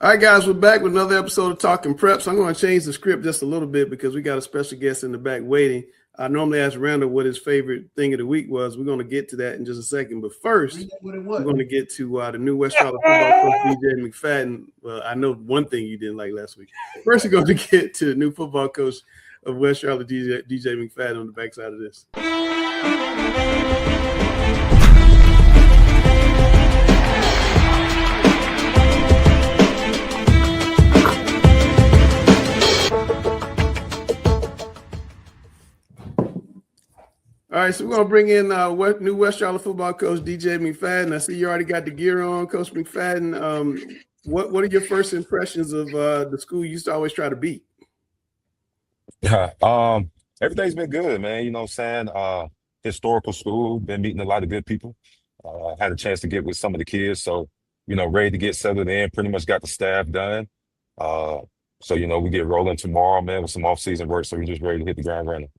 All right, guys, we're back with another episode of Talking Preps. I'm going to change the script just a little bit because we got a special guest in the back waiting. I normally ask Randall what his favorite thing of the week was. We're going to get to that in just a second. But first, we're going to get to the new West Charlotte football coach, DJ McFadden. Well, I know one thing you didn't like last week. First, we're going to get to the new football coach of West Charlotte, DJ McFadden, on the backside of this. All right, so we're going to bring in new West Charlotte football coach, DJ McFadden. I see you already got the gear on, Coach McFadden. What are your first impressions of the school you used to always try to beat? Everything's been good, man. You know what I'm saying? Historical school, been meeting a lot of good people. Had a chance to get with some of the kids, so, ready to get settled in, pretty much got the staff done. So, we get rolling tomorrow, man, with some off-season work, so we're just ready to hit the ground running.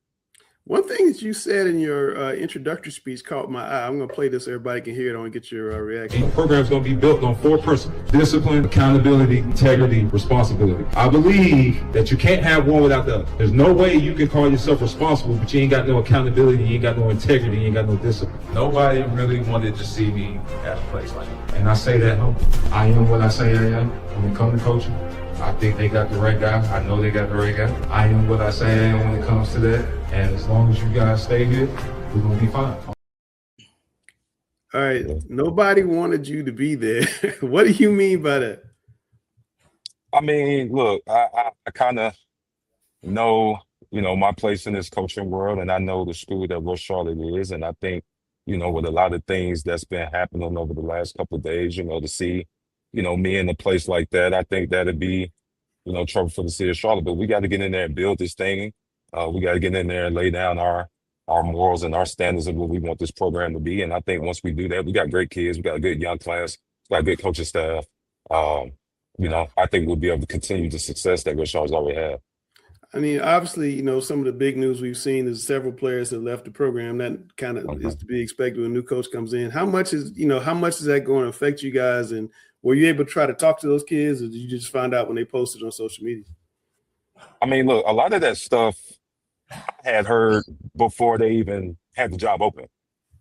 One thing that you said in your introductory speech caught my eye. I'm going to play this so everybody can hear it and get your reaction. The program's going to be built on 4 principles: discipline, accountability, integrity, responsibility. I believe that you can't have one without the other. There's no way you can call yourself responsible, but you ain't got no accountability, you ain't got no integrity, you ain't got no discipline. Nobody really wanted to see me at a place like that. And I say that I am what I say I am when it comes to coaching. I think they got the right guy. I know they got the right guy. I am what I say I am when it comes to that. And as long as you guys stay here, we're going to be fine. All right. Nobody wanted you to be there. What do you mean by that? I mean, look, I kind of know, my place in this coaching world, and I know the school that West Charlotte is. And I think, with a lot of things that's been happening over the last couple of days, to see, me in a place like that, I think that'd be, trouble for the city of Charlotte. But we got to get in there and build this thing. We got to get in there and lay down our morals and our standards of what we want this program to be. And I think once we do that, we got great kids. We got a good young class. We got a good coaching staff. I think we'll be able to continue the success that West Charlotte's already had. I mean, obviously, some of the big news we've seen is several players that left the program. That kind of is to be expected when a new coach comes in. How much is that going to affect you guys? And were you able to try to talk to those kids, or did you just find out when they posted on social media? I mean, look, a lot of that stuff I had heard before they even had the job open.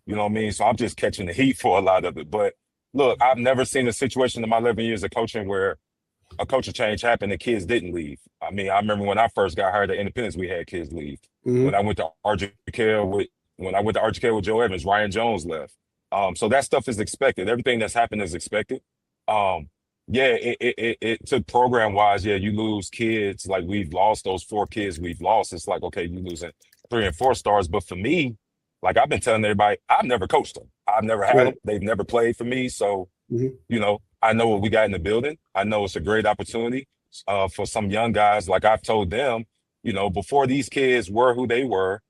You know what I mean? So I'm just catching the heat for a lot of it. But look, I've never seen a situation in my 11 years of coaching where a coaching change happened and kids didn't leave. I mean, I remember when I first got hired at Independence, we had kids leave. Mm-hmm. When I went to Argentine with Joe Evans, Ryan Jones left. So that stuff is expected. Everything that's happened is expected. It took program-wise, you lose kids. Like, we've lost those 4 kids we've lost. It's like, okay, you losing 3 and 4 stars. But for me, like I've been telling everybody, I've never coached them. I've never had them. They've never played for me. So, I know what we got in the building. I know it's a great opportunity for some young guys. Like I've told them, before these kids were who they were,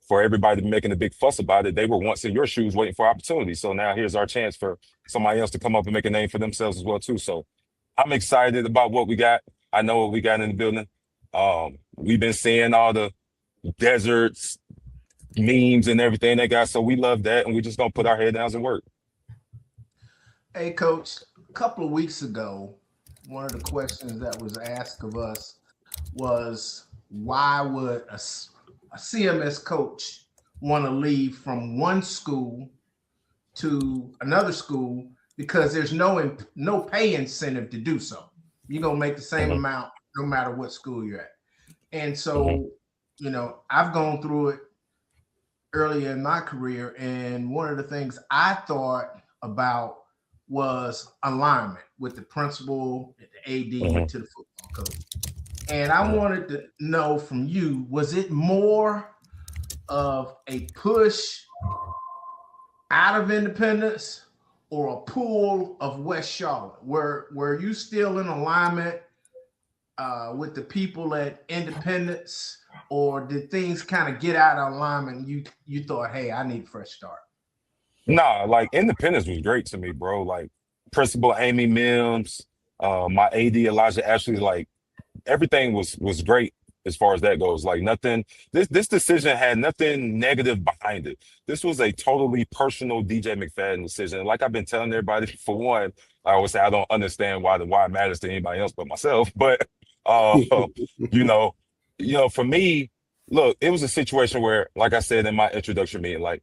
for everybody making a big fuss about it, they were once in your shoes waiting for opportunity. So now here's our chance for somebody else to come up and make a name for themselves as well too. So I'm excited about what we got. I know what we got in the building. We've been seeing all the deserts, memes and everything they got. So we love that. And we just gonna put our head down and work. Hey, Coach, a couple of weeks ago, one of the questions that was asked of us was, why would a CMS coach want to leave from one school to another school, because there's no pay incentive to do so. You're going to make the same amount no matter what school you're at. And so, I've gone through it earlier in my career, and one of the things I thought about was alignment with the principal, the AD, to the football coach. And I wanted to know from you, was it more of a push out of Independence or a pull of West Charlotte? Were you still in alignment with the people at Independence, or did things kind of get out of alignment and you thought, hey, I need a fresh start? Nah, like Independence was great to me, bro. Like Principal Amy Mims, my AD Elijah Ashley, like everything was great as far as that goes. Like nothing, this decision had nothing negative behind it. This was a totally personal DJ McFadden decision. And like I've been telling everybody, for one, I always say I don't understand why the why matters to anybody else but myself. But you know, for me, look, it was a situation where, like I said in my introduction meeting, like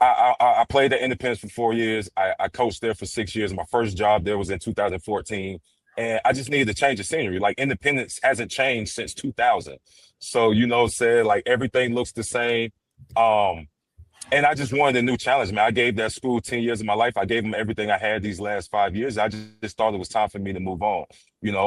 I played at Independence for 4 years. I coached there for 6 years. My first job there was in 2014. And I just needed to change the scenery. Like Independence hasn't changed since 2000. So, said like everything looks the same. And I just wanted a new challenge, man. I gave that school 10 years of my life. I gave them everything I had these last 5 years. I just thought it was time for me to move on.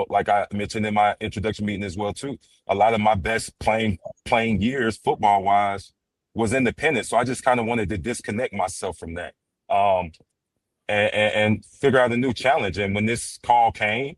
Like I mentioned in my introduction meeting as well, too. A lot of my best playing years, football-wise, was Independence. So I just kind of wanted to disconnect myself from that. And figure out a new challenge. And when this call came,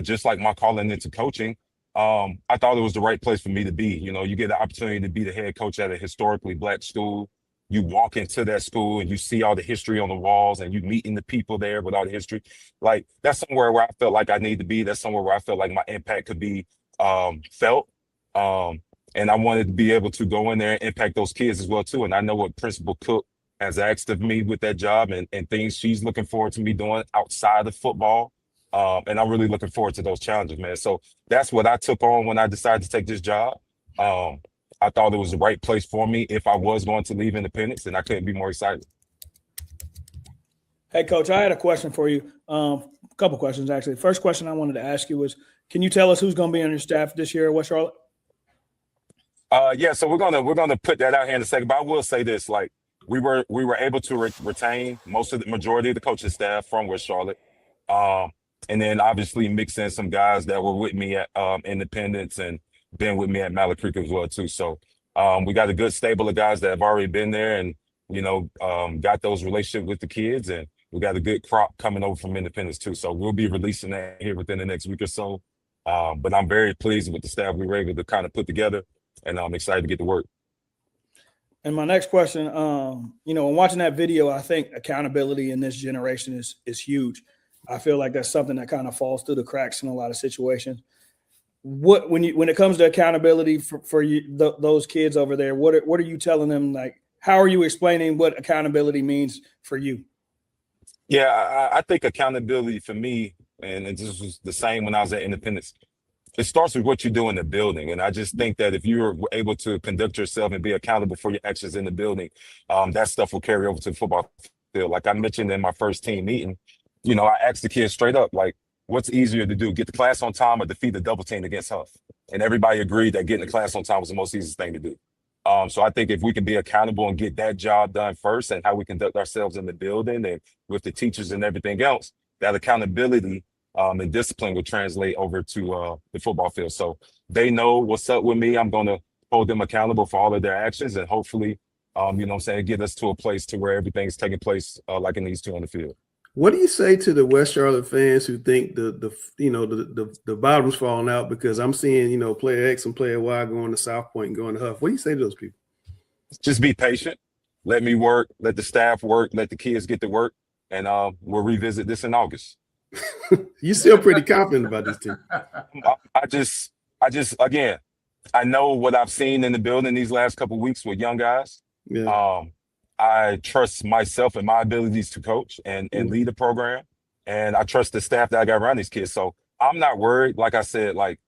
just like my calling into coaching, I thought it was the right place for me to be. You get the opportunity to be the head coach at a historically Black school. You walk into that school and you see all the history on the walls and you meeting the people there with all the history. Like that's somewhere where I felt like I need to be. That's somewhere where I felt like my impact could be felt. And I wanted to be able to go in there and impact those kids as well, too. And I know what Principal Cook has asked of me with that job and things she's looking forward to me doing outside of football. And I'm really looking forward to those challenges, man. So that's what I took on when I decided to take this job. I thought it was the right place for me if I was going to leave Independence, and I couldn't be more excited. Hey, Coach, I had a question for you. A couple questions, actually. First question I wanted to ask you was, can you tell us who's going to be on your staff this year at West Charlotte? Yeah, so we're gonna put that out here in a second. But I will say this: like we were able to retain the majority of the coaching staff from West Charlotte, and then obviously mix in some guys that were with me at Independence and been with me at Mallard Creek as well too. So we got a good stable of guys that have already been there and got those relationships with the kids, and we got a good crop coming over from Independence too. So we'll be releasing that here within the next week or so. But I'm very pleased with the staff we were able to kind of put together, and I'm excited to get to work. And my next question, when watching that video, I think accountability in this generation is huge. I feel like that's something that kind of falls through the cracks in a lot of situations. When it comes to accountability for you, those kids over there, what are you telling them? Like, how are you explaining what accountability means for you? Yeah, I think accountability for me, and it just was the same when I was at Independence. It starts with what you do in the building. And I just think that if you're able to conduct yourself and be accountable for your actions in the building, that stuff will carry over to the football field. Like I mentioned in my first team meeting, I asked the kids straight up, like, what's easier to do, get the class on time or defeat the double team against Huff? And everybody agreed that getting the class on time was the most easiest thing to do. So I think if we can be accountable and get that job done first, and how we conduct ourselves in the building and with the teachers and everything else, that accountability and discipline will translate over to the football field. So they know what's up with me. I'm going to hold them accountable for all of their actions, and hopefully, get us to a place to where everything's taking place like it needs to on the field. What do you say to the West Charlotte fans who think the bottom's falling out because I'm seeing, player X and player Y going to South Point and going to Huff? What do you say to those people? Just be patient. Let me work. Let the staff work. Let the kids get to work. And we'll revisit this in August. You still pretty confident about this team. I just again, I know what I've seen in the building these last couple of weeks with young guys. Yeah. I trust myself and my abilities to coach and lead a program. And I trust the staff that I got around these kids. So I'm not worried. Like I said, like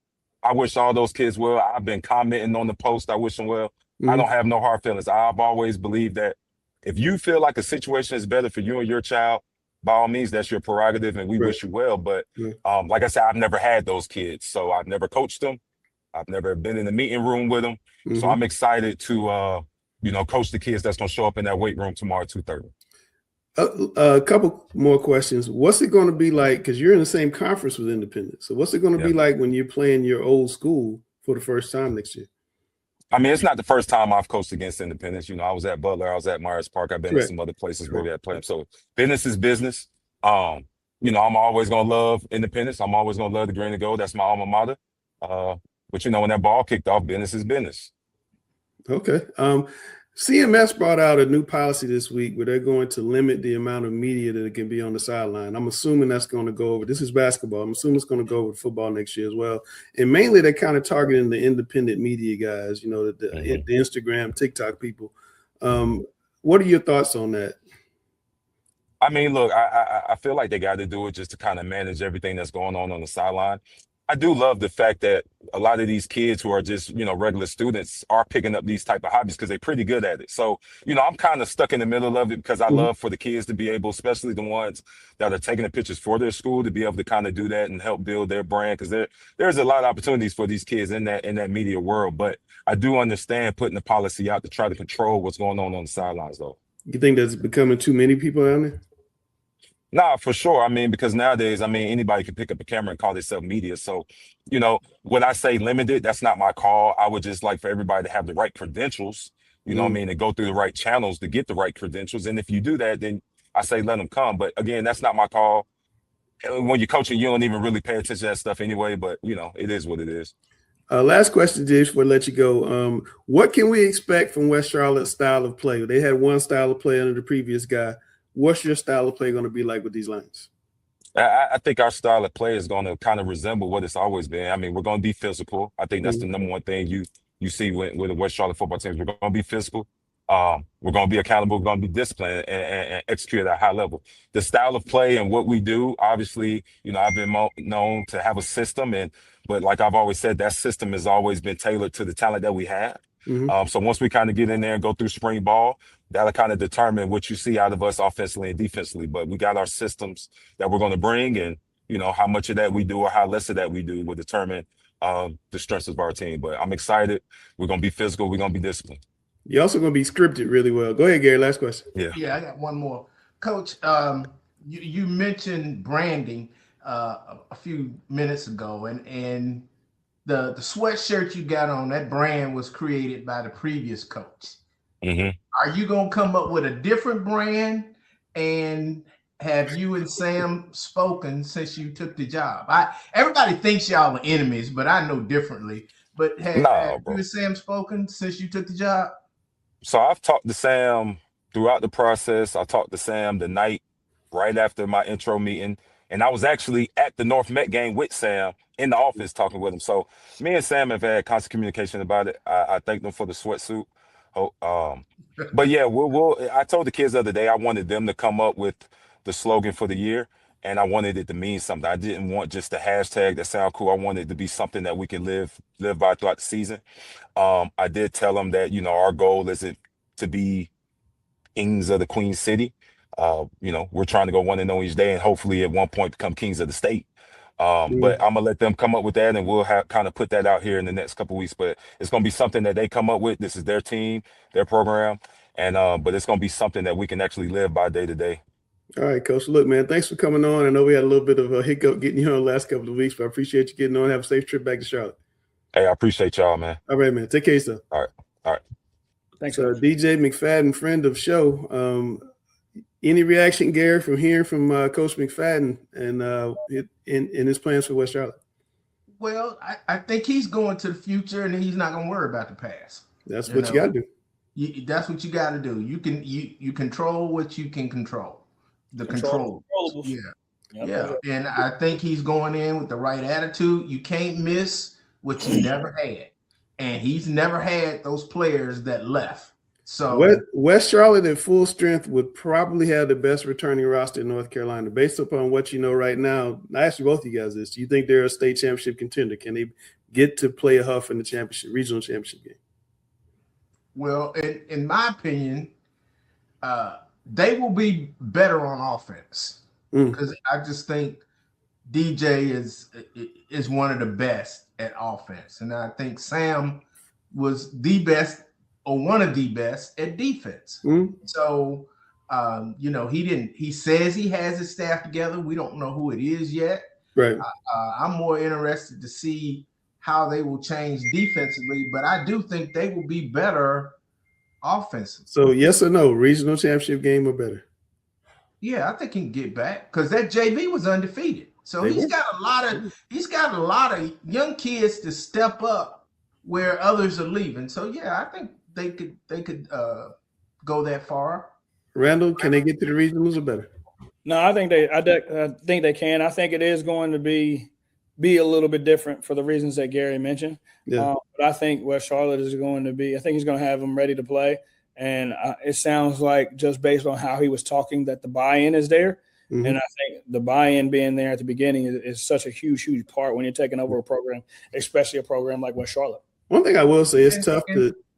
I wish all those kids well. I've been commenting on the post. I wish them well. Mm-hmm. I don't have no hard feelings. I've always believed that if you feel like a situation is better for you and your child, by all means, that's your prerogative, and we wish you well. But like I said, I've never had those kids, so I've never coached them. I've never been in the meeting room with them. Mm-hmm. So I'm excited to, coach the kids that's going to show up in that weight room tomorrow at 2:30. A couple more questions. What's it going to be like? Because you're in the same conference with Independence. So what's it going to be like when you're playing your old school for the first time next year? I mean, it's not the first time I've coached against Independence. I was at Butler. I was at Myers Park. I've been to some other places where we had played. So business is business. I'm always going to love Independence. I'm always going to love the green and gold. That's my alma mater. But, when that ball kicked off, business is business. Okay. CMS brought out a new policy this week where they're going to limit the amount of media that can be on the sideline. I'm assuming that's going to go over. This is basketball. I'm assuming it's going to go over football next year as well. And mainly they're kind of targeting the independent media guys, you know, the Instagram, TikTok people. What are your thoughts on that? I mean, look, I feel like they got to do it just to kind of manage everything that's going on the sideline. I do love the fact that a lot of these kids who are just, you know, regular students are picking up these type of hobbies because they're pretty good at it. So, you know, I'm kind of stuck in the middle of it because I love for the kids to be able, especially the ones that are taking the pictures for their school, to be able to kind of do that and help build their brand, because there's a lot of opportunities for these kids in that media world. But I do understand putting the policy out to try to control what's going on the sidelines, though. You think there's becoming too many people down there? Nah, for sure. I mean, because nowadays, I mean, anybody can pick up a camera and call themselves media. So, you know, when I say limited, that's not my call. I would just like for everybody to have the right credentials, you know what I mean, and go through the right channels to get the right credentials. And if you do that, then I say let them come. But again, that's not my call. When you're coaching, you don't even really pay attention to that stuff anyway. But, you know, it is what it is. Last question, James, before I let you go. What can we expect from West Charlotte's style of play? They had one style of play under the previous guy. What's your style of play going to be like with these Lions? I think our style of play is going to kind of resemble what it's always been. I mean, we're going to be physical. I think that's the number one thing you see with the West Charlotte football teams. We're going to be physical. We're going to be accountable. We're going to be disciplined and execute at a high level. The style of play and what we do, obviously, you know, I've been known to have a system, but like I've always said, that system has always been tailored to the talent that we have. So once we kind of get in there and go through spring ball, that'll kind of determine what you see out of us offensively and defensively. But we got our systems that we're going to bring, and, you know, how much of that we do or how less of that we do will determine the strengths of our team. But I'm excited. We're going to be physical. We're going to be disciplined. You're also going to be scripted really well. Go ahead, Gary. Last question. Yeah, I got one more. Coach, you mentioned branding a few minutes ago, and the sweatshirt you got on, that brand was created by the previous coach. Are you going to come up with a different brand? And have you and Sam spoken since you took the job? Everybody thinks y'all are enemies, but I know differently. But have you and Sam spoken since you took the job? So I've talked to Sam throughout the process. I talked to Sam the night right after my intro meeting. And I was actually at the North Meck game with Sam in the office talking with him. So me and Sam have had constant communication about it. I thank them for the sweatsuit. But yeah, I told the kids the other day I wanted them to come up with the slogan for the year, and I wanted it to mean something. I didn't want just a hashtag that sound cool. I wanted it to be something that we can live by throughout the season. I did tell them that, you know, our goal isn't to be kings of the Queen City. You know, we're trying to go 1-0 each day and hopefully at one point become kings of the state. But I'm gonna let them come up with that, and we'll kind of put that out here in the next couple of weeks. But it's gonna be something that they come up with. This is their team, their program, and but it's gonna be something that we can actually live by day to day. All right, Coach. Look, man, thanks for coming on. I know we had a little bit of a hiccup getting you on the last couple of weeks, but I appreciate you getting on. Have a safe trip back to Charlotte. Hey, I appreciate y'all, man. All right, man. Take care of yourself. All right. Thanks. DJ McFadden, friend of show. Any reaction, Gary, from hearing from Coach McFadden and in his plans for West Charlotte? Well, I think he's going to the future, and he's not going to worry about the past. That's what you got to do. That's what you got to do. You control what you can control. The control. Yeah. And I think he's going in with the right attitude. You can't miss what you never had, and he's never had those players that left. So West Charlotte at full strength would probably have the best returning roster in North Carolina. Based upon what you know right now, I ask you both of you guys this: do you think they're a state championship contender? Can they get to play a Huff in the regional championship game? Well, in my opinion, they will be better on offense because I just think DJ is one of the best at offense, and I think Sam was the best or one of the best at defense. So, you know, he says he has his staff together. We don't know who it is yet. Right. I'm more interested to see how they will change defensively, but I do think they will be better offensively. So yes or no, regional championship game or better? Yeah, I think he can get back because that JV was undefeated. So he's got a lot of young kids to step up where others are leaving. So yeah, I think they could go that far? Randall, can they get to the regionals or better? No, I think they can. I think it is going to be a little bit different for the reasons that Gary mentioned. Yeah. But I think West Charlotte is going to be. I think he's going to have them ready to play, and it sounds like just based on how he was talking that the buy-in is there, and I think the buy-in being there at the beginning is such a huge part when you're taking over a program, especially a program like West Charlotte. One thing I will say, it's tough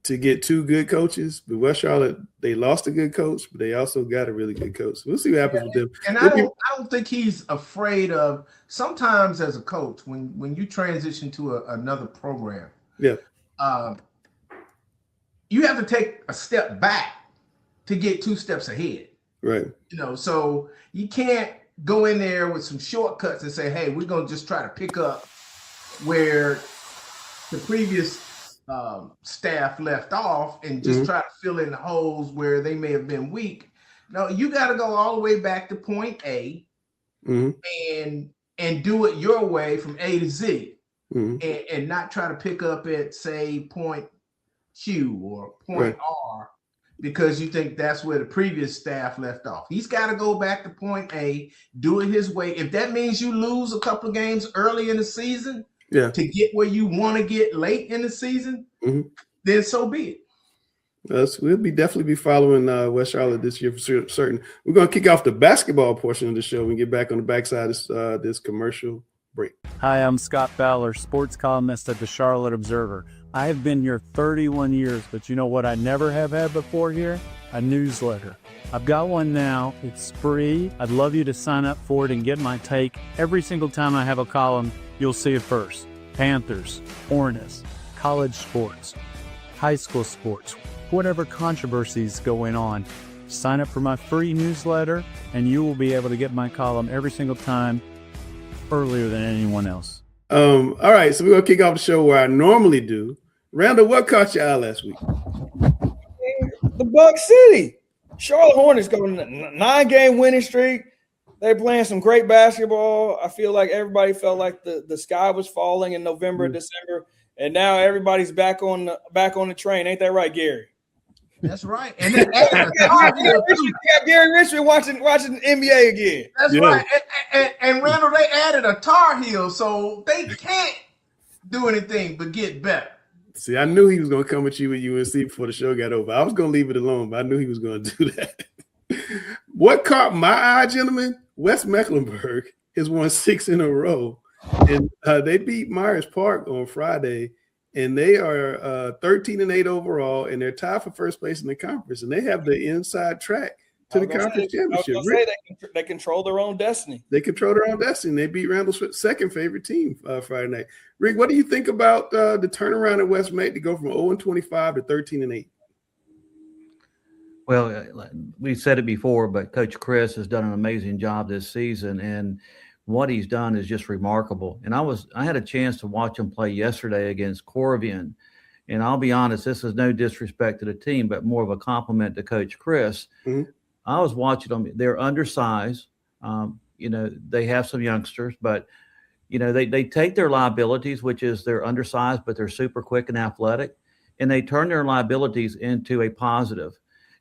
to get two good coaches, but West Charlotte, they lost a good coach, but they also got a really good coach. We'll see what happens with them. And I don't think he's afraid of. Sometimes as a coach, when you transition to another program, you have to take a step back to get 2 steps ahead. Right. So you can't go in there with some shortcuts and say, hey, we're going to just try to pick up where the previous staff left off and just try to fill in the holes where they may have been weak. No, you got to go all the way back to point A and do it your way from A to Z and not try to pick up at, say, point Q or point R because you think that's where the previous staff left off. He's got to go back to point A, do it his way. If that means you lose a couple of games early in the season to get where you want to get late in the season, then so be it. We'll definitely be following West Charlotte this year for certain. We're going to kick off the basketball portion of the show and get back on the backside of this commercial break. Hi, I'm Scott Fowler, sports columnist at the Charlotte Observer. I have been here 31 years, but you know what I never have had before here? A newsletter. I've got one now. It's free. I'd love you to sign up for it and get my take. Every single time I have a column, you'll see it first. Panthers, Hornets, college sports, high school sports, whatever controversies going on. Sign up for my free newsletter and you will be able to get my column every single time earlier than anyone else. All right, so we're going to kick off the show where I normally do. Randall, what caught your eye last week? The Buck City. Charlotte Hornets going on a 9-game winning streak. They're playing some great basketball. I feel like everybody felt like the sky was falling in November, December, and now everybody's back on the train. Ain't that right, Gary? That's right. And then Gary Richmond watching NBA again. That's right. And Randall, they added a Tar Heel, so they can't do anything but get better. See, I knew he was going to come at you with UNC before the show got over. I was going to leave it alone, but I knew he was going to do that. What caught my eye, gentlemen? West Mecklenburg has won 6 in a row, and they beat Myers Park on Friday, and they are 13-8 overall, and they're tied for first place in the conference, and they have the inside track to the conference championship. They control their own destiny. They control their own destiny. They beat Randall's second favorite team Friday night. Rick, what do you think about the turnaround at West Meck to go from 0-25 to 13-8? Well, we said it before, but Coach Chris has done an amazing job this season, and what he's done is just remarkable. And I had a chance to watch him play yesterday against Corvian, and I'll be honest, this is no disrespect to the team, but more of a compliment to Coach Chris. I was watching them; they're undersized. They have some youngsters, but they take their liabilities, which is they're undersized, but they're super quick and athletic, and they turn their liabilities into a positive.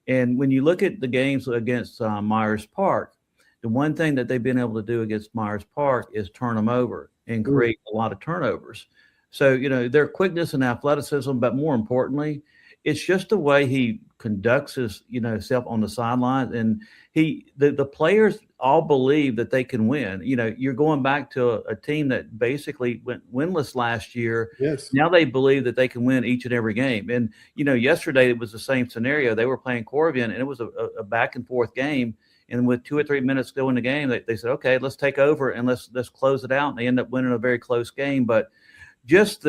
And when you look at the games against Myers Park, the one thing that they've been able to do against Myers Park is turn them over and create a lot of turnovers. So, their quickness and athleticism, but more importantly, it's just the way he conducts his, self on the sideline. And the players all believe that they can win. You're going back to a team that basically went winless last year. Yes. Now they believe that they can win each and every game. And, yesterday it was the same scenario. They were playing Corvian, and it was a back and forth game. And with 2 or 3 minutes still in the game, they said, okay, let's take over and let's close it out. And they end up winning a very close game. But just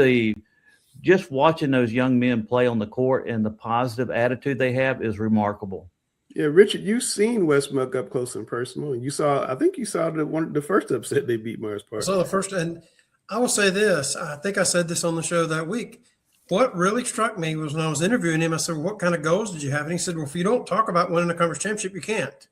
watching those young men play on the court and the positive attitude they have is remarkable. Yeah, Richard, you've seen West Meck up close and personal, and I think you saw the first upset they beat Myers Park. So the first, and I will say this, I think I said this on the show that week. What really struck me was when I was interviewing him, I said, what kind of goals did you have? And he said, well, if you don't talk about winning a conference championship, you can't.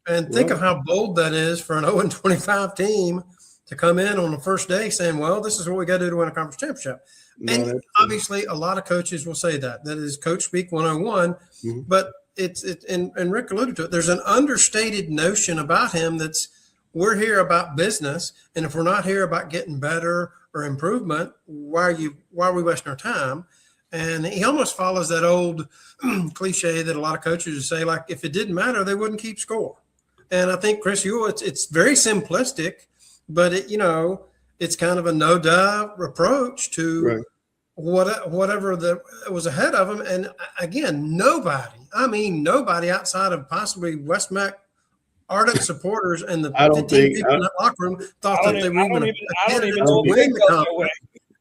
And think of how bold that is for an 0-25 team to come in on the first day saying, well, this is what we got to do to win a conference championship. No, And obviously a lot of coaches will say that is coach speak 101, but and Rick alluded to it. There's an understated notion about him that's we're here about business. And if we're not here about getting better or improvement, why are we wasting our time? And he almost follows that old cliche that a lot of coaches say, like, if it didn't matter, they wouldn't keep score. And I think Chris Ewell, it's very simplistic, but it's kind of a no-duh approach to whatever was ahead of him. And again, nobody outside of possibly West Meck ardent supporters and the 15 people in that locker room thought that they were going to win the conference.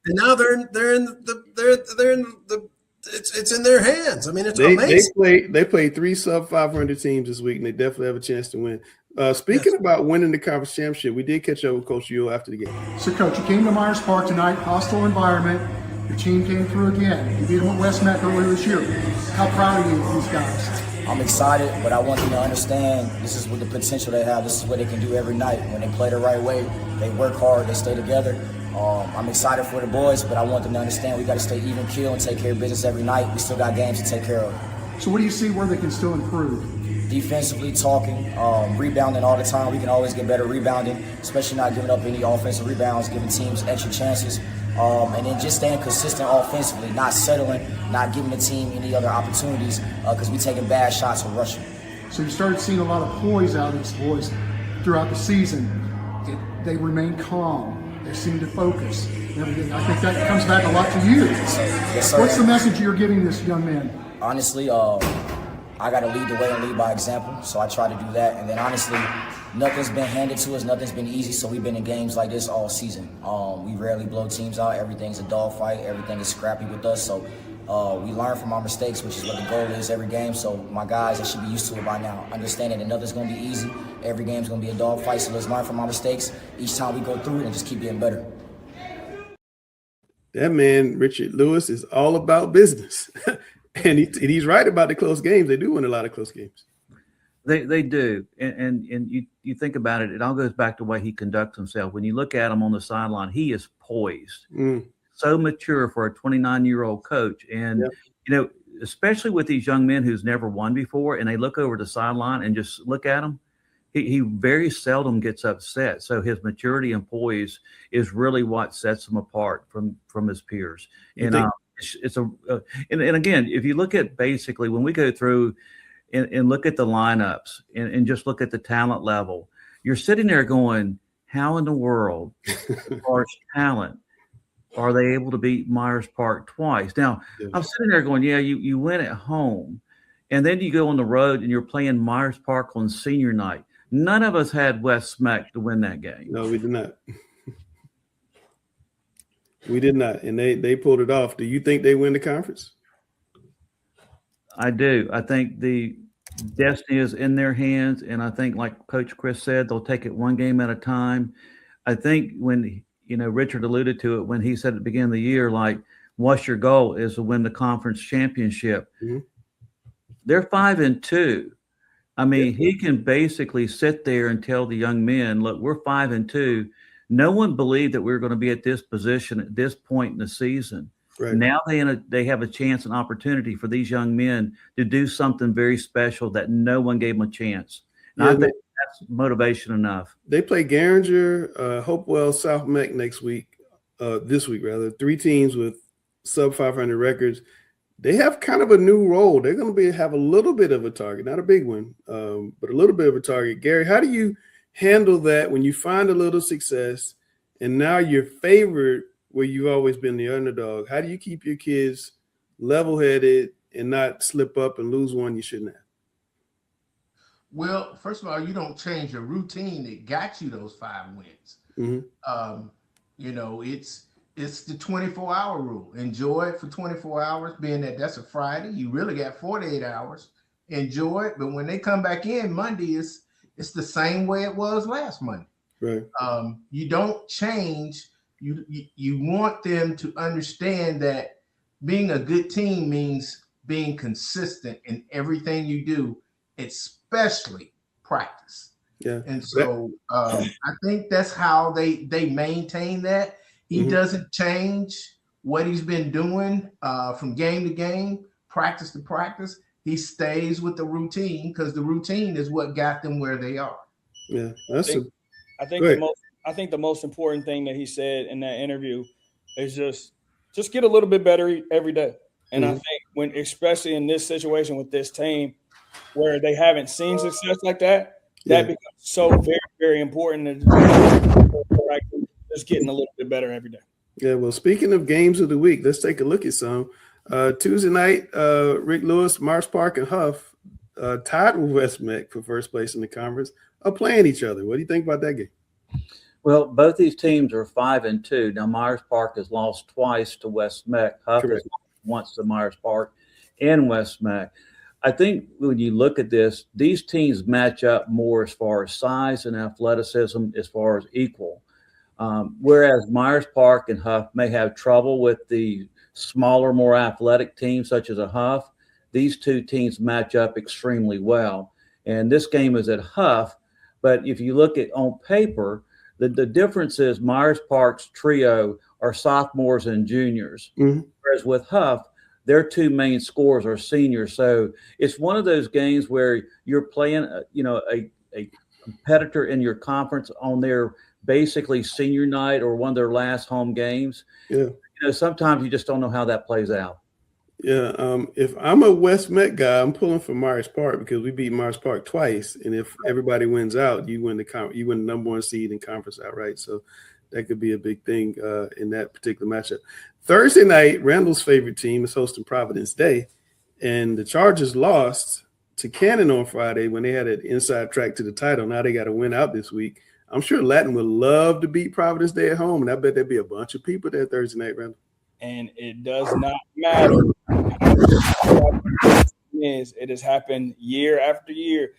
And now they're in the it's in their hands. I mean, it's amazing. They played 3 sub-500 teams this week, and they definitely have a chance to win. Speaking about winning the conference championship, we did catch up with Coach Ewell after the game. So, Coach, you came to Myers Park tonight, hostile environment. Your team came through again. You beat them at West Meck earlier this year. How proud are you of these guys? I'm excited, but I want them to understand this is what the potential they have. This is what they can do every night. When they play the right way, they work hard, they stay together. I'm excited for the boys, but I want them to understand we got to stay even keel and take care of business every night. We still got games to take care of. So what do you see where they can still improve? Defensively talking, rebounding all the time. We can always get better rebounding, especially not giving up any offensive rebounds, giving teams extra chances. And then just staying consistent offensively, not settling, not giving the team any other opportunities because we taking bad shots or rushing. So you started seeing a lot of poise out of these boys throughout the season. They remain calm. They seem to focus. And everything. I think that comes back a lot to you. Yes, sir. What's the message you're giving this young man? Honestly, I got to lead the way and lead by example, so I try to do that. And then honestly, nothing's been handed to us, nothing's been easy, so we've been in games like this all season. We rarely blow teams out. Everything's a dogfight. Everything is scrappy with us, so we learn from our mistakes, which is what the goal is every game. So my guys, they should be used to it by now, understanding that nothing's going to be easy. Every game's going to be a dogfight, so let's learn from our mistakes each time we go through it and just keep getting better. That man, Richard Lewis, is all about business. And he's right about the close games. They do win a lot of close games. They do. And you think about it, it all goes back to the way he conducts himself. When you look at him on the sideline, he is poised. So mature for a 29-year-old coach. And, especially with these young men who's never won before, and they look over the sideline and just look at him, he very seldom gets upset. So his maturity and poise is really what sets him apart from his peers. And and again, if you look at basically when we go through and look at the lineups and just look at the talent level, you're sitting there going, how in the world, as far as talent, are they able to beat Myers Park twice? Now, I'm sitting there going, you win at home, and then you go on the road and you're playing Myers Park on senior night. None of us had West Meck to win that game. No, we did not. We did not, and they pulled it off. Do you think they win the conference? I do. I think the destiny is in their hands, and I think, like Coach Chris said, they'll take it one game at a time. I think when Richard alluded to it when he said at the beginning of the year, like, what's your goal is to win the conference championship. They're 5-2. I mean, he can basically sit there and tell the young men, look, we're 5-2. No one believed that we were going to be at this position at this point in the season. Right. Now they have a chance and opportunity for these young men to do something very special that no one gave them a chance. And I think that's motivation enough. They play Garinger, Hopewell, South Meck this week, 3 teams with sub-500 records. They have kind of a new role. They're going to have a little bit of a target, not a big one, but a little bit of a target. Gary, how do you handle that when you find a little success and now your favorite where you've always been the underdog? How do you keep your kids level-headed and not slip up and lose one you shouldn't have? Well, first of all, you don't change your routine that got you those 5 wins. It's the 24-hour rule. Enjoy it for 24 hours, being that that's a Friday. You really got 48 hours. Enjoy it. But when they come back in Monday, it's the same way it was last Monday. Right. You don't change. You want them to understand that being a good team means being consistent in everything you do, especially practice. Yeah. And so I think that's how they maintain that. He doesn't change what he's been doing from game to game, practice to practice. He stays with the routine because the routine is what got them where they are. Yeah, I think the most important thing that he said in that interview is just get a little bit better every day. And I think especially in this situation with this team where they haven't seen success like that, that becomes so very, very important. And just getting a little bit better every day. Yeah, well, speaking of games of the week, let's take a look at some. Tuesday night, Rick Lewis, Mars Park, and Huff tied with West Meck for first place in the conference are playing each other. What do you think about that game? Well, both these teams are 5-2. Now, Myers Park has lost twice to West Meck. Huff has lost once to Myers Park and West Meck. I think when you look at this, these teams match up more as far as size and athleticism, as far as equal. Whereas Myers Park and Huff may have trouble with the smaller, more athletic teams such as a Huff, these two teams match up extremely well. And this game is at Huff, but if you look at on paper, the difference is Myers Park's trio are sophomores and juniors, whereas with Huff, their two main scorers are seniors. So it's one of those games where you're playing, a competitor in your conference on their basically senior night or one of their last home games. Yeah. Sometimes you just don't know how that plays out. Yeah. If I'm a West Met guy, I'm pulling for Myers Park because we beat Myers Park twice. And if everybody wins out, you win the number one seed in conference outright. So that could be a big thing in that particular matchup. Thursday night, Randall's favorite team is hosting Providence Day. And the Chargers lost to Cannon on Friday when they had an inside track to the title. Now they got to win out this week. I'm sure Latin would love to beat Providence Day at home, and I bet there'd be a bunch of people there Thursday night, Randall. And it does not matter. It has happened year after year.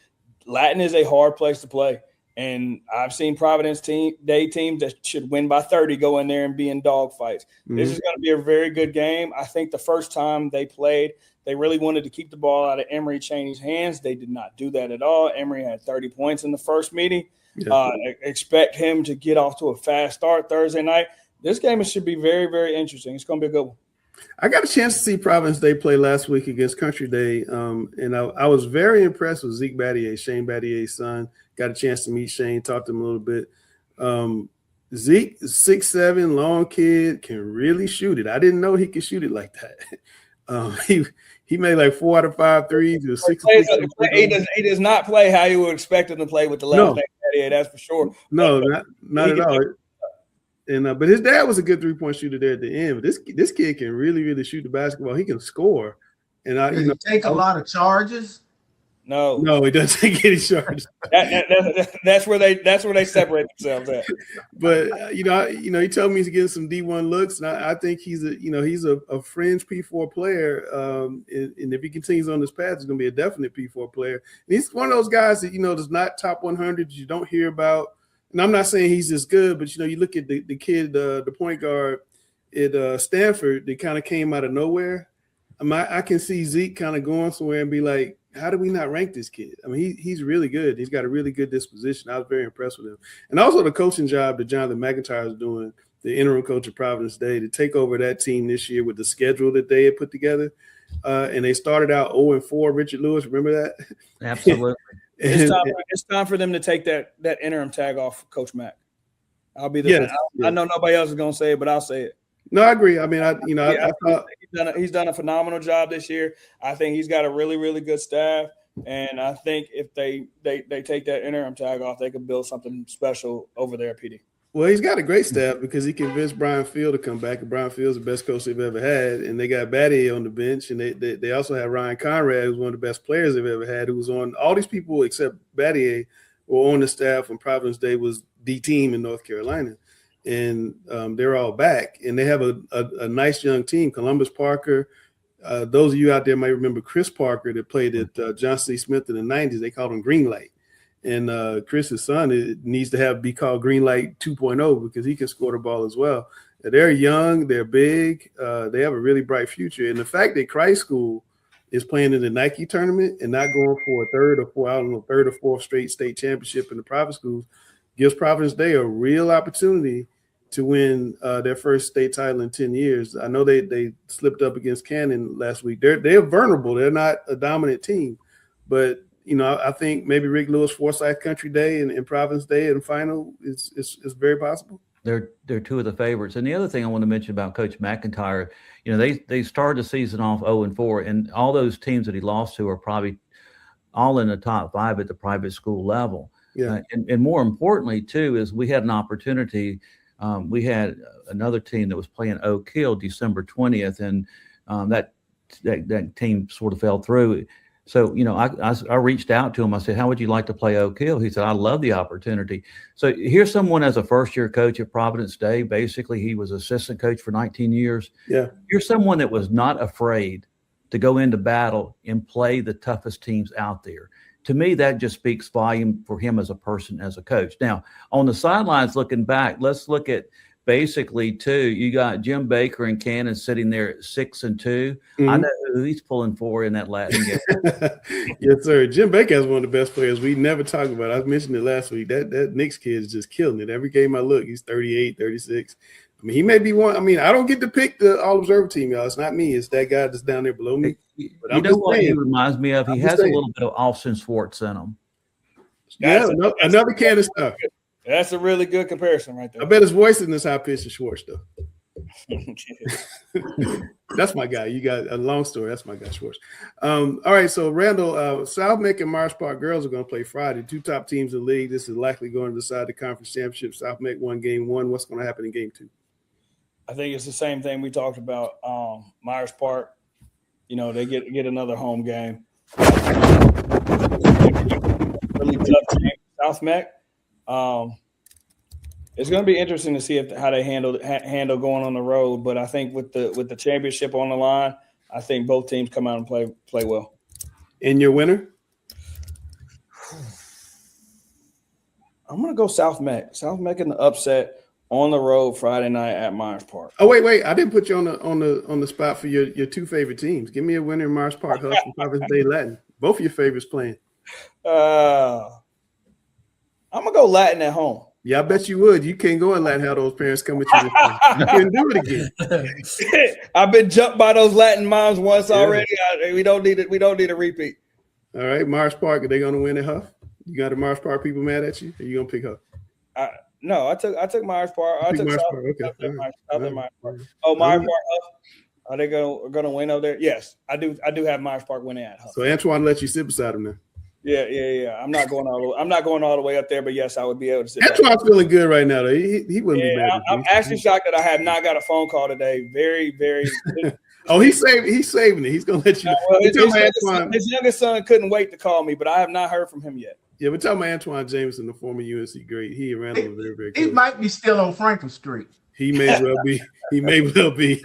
Latin is a hard place to play. And I've seen Providence Day teams that should win by 30 go in there and be in dogfights. This is going to be a very good game. I think the first time they played, they really wanted to keep the ball out of Emory Chaney's hands. They did not do that at all. Emory had 30 points in the first meeting. Expect him to get off to a fast start Thursday night. This game should be very, very interesting. It's going to be a good one. I got a chance to see Providence Day play last week against Country Day, and I was very impressed with Zeke Battier, Shane Battier's son. Got a chance to meet Shane, talk to him a little bit. Zeke is 6'7", long kid, can really shoot it. I didn't know he could shoot it like that. He made like 4 out of 5 threes. He was 6'6". He does not play how you would expect him to play with the left hand. That's for sure. No, not at all. And but his dad was a good 3-point shooter there at the end. But this kid can really, really shoot the basketball. He can score. And Does he take a lot of charges? No, he doesn't take any charges. That's where they separate themselves at. But he told me he's getting some D1 looks, and I think he's a fringe P4 player. And if he continues on this path, he's going to be a definite P4 player. And he's one of those guys that does not top 100. You don't hear about. And I'm not saying he's as good, but you look at the kid, the point guard at Stanford, that kind of came out of nowhere. I can see Zeke kind of going somewhere and be like, how do we not rank this kid? I mean, he's really good. He's got a really good disposition. I was very impressed with him. And also the coaching job that Jonathan McIntyre is doing, the interim coach of Providence Day, to take over that team this year with the schedule that they had put together. And they started out 0-4, Richard Lewis. Remember that? Absolutely. It's time for them to take that interim tag off Coach Mack. I'll be the I know nobody else is going to say it, but I'll say it. No, I agree. I mean, I thought he's done a phenomenal job this year. I think he's got a really, really good staff, and I think if they take that interim tag off, they could build something special over there at PD. Well, he's got a great staff because he convinced Brian Field to come back, and Brian Field's the best coach they've ever had. And they got Battier on the bench, and they also have Ryan Conrad, who's one of the best players they've ever had, who was on all these people except Battier were on the staff when Providence Day was the team in North Carolina. And they're all back, and they have a nice young team. Columbus Parker, those of you out there might remember Chris Parker that played at Johnson C. Smith in the 90s. They called him Greenlight. And Chris's son needs to be called Greenlight 2.0 because he can score the ball as well. They're young, they're big, they have a really bright future. And the fact that Christ School is playing in the Nike tournament and not going for a third or fourth straight state championship in the private schools gives Providence Day a real opportunity to win their first state title in 10 years. I know they slipped up against Cannon last week. They're vulnerable. They're not a dominant team. But, I think maybe Rick Lewis Forsyth Country Day and Providence Day in the final is very possible. They're two of the favorites. And the other thing I want to mention about Coach McIntyre, they started the season off 0-4, and all those teams that he lost to are probably all in the top 5 at the private school level. Yeah. And more importantly, too, is we had an opportunity. We had another team that was playing Oak Hill December 20th, and that team sort of fell through. So, I reached out to him. I said, how would you like to play Oak Hill? He said, I love the opportunity. So here's someone as a first-year coach at Providence Day. Basically, he was assistant coach for 19 years. Yeah. You're someone that was not afraid to go into battle and play the toughest teams out there. To me, that just speaks volume for him as a person, as a coach. Now, on the sidelines looking back, let's look at basically you got Jim Baker and Cannon sitting there at 6-2. Mm-hmm. I know who he's pulling for in that Latin game. Yes, sir. Jim Baker is one of the best players we never talk about. I mentioned it last week. That Knicks kid is just killing it. Every game I look, he's 38, 36. I mean, he may be one. I mean, I don't get to pick the All-Observer team, y'all. It's not me. It's that guy that's down there below me. But you know what he reminds me of? He has a little bit of Austin Swartz in him. Yeah, another Cannon stuff. That's a really good comparison right there. I bet his voice isn't as high pitched as Schwartz, though. That's my guy. You got a long story. That's my guy, Schwartz. All right, so Randall, South Meck and Myers Park girls are going to play Friday. 2 top teams in the league. This is likely going to decide the conference championship. South Meck won game 1. What's going to happen in game 2? I think it's the same thing we talked about. Myers Park, they get another home game. Really tough team. South Meck. It's going to be interesting to see how they handle going on the road. But I think with the championship on the line, I think both teams come out and play well. And your winner? I'm going to go South Meck. South Meck in the upset on the road Friday night at Myers Park. Oh wait! I didn't put you on the spot for your 2 favorite teams. Give me a winner in Myers Park, Huff, and Providence Day Latin. Both of your favorites playing. I'm gonna go Latin at home. Yeah, I bet you would. You can't go in Latin. How those parents come with you. You couldn't do it again. I've been jumped by those Latin moms once already. We don't need it. We don't need a repeat. All right, Myers Park. Are they going to win at Huff? You got the Myers Park people mad at you? Or you gonna pick Huff? No, I took Myers Park. I took Myers South, Park. Okay. Myers Park. Oh, Myers Park. Are they gonna win over there? Yes, I do. I do have Myers Park winning at Huff. So Antoine let you sit beside him now. Yeah. I'm not going all the way up there, but yes, I would be able to sit. Antoine's feeling good right now, though. He wouldn't be mad. I'm actually shocked that I have not got a phone call today. Very, very. Oh, he's saving it. He's gonna let you know. His youngest son couldn't wait to call me, but I have not heard from him yet. Yeah, but tell me Antoine Jameson, the former UNC great. He and Randall are very, very close. He might be still on Franklin Street. He may well be. He may well be.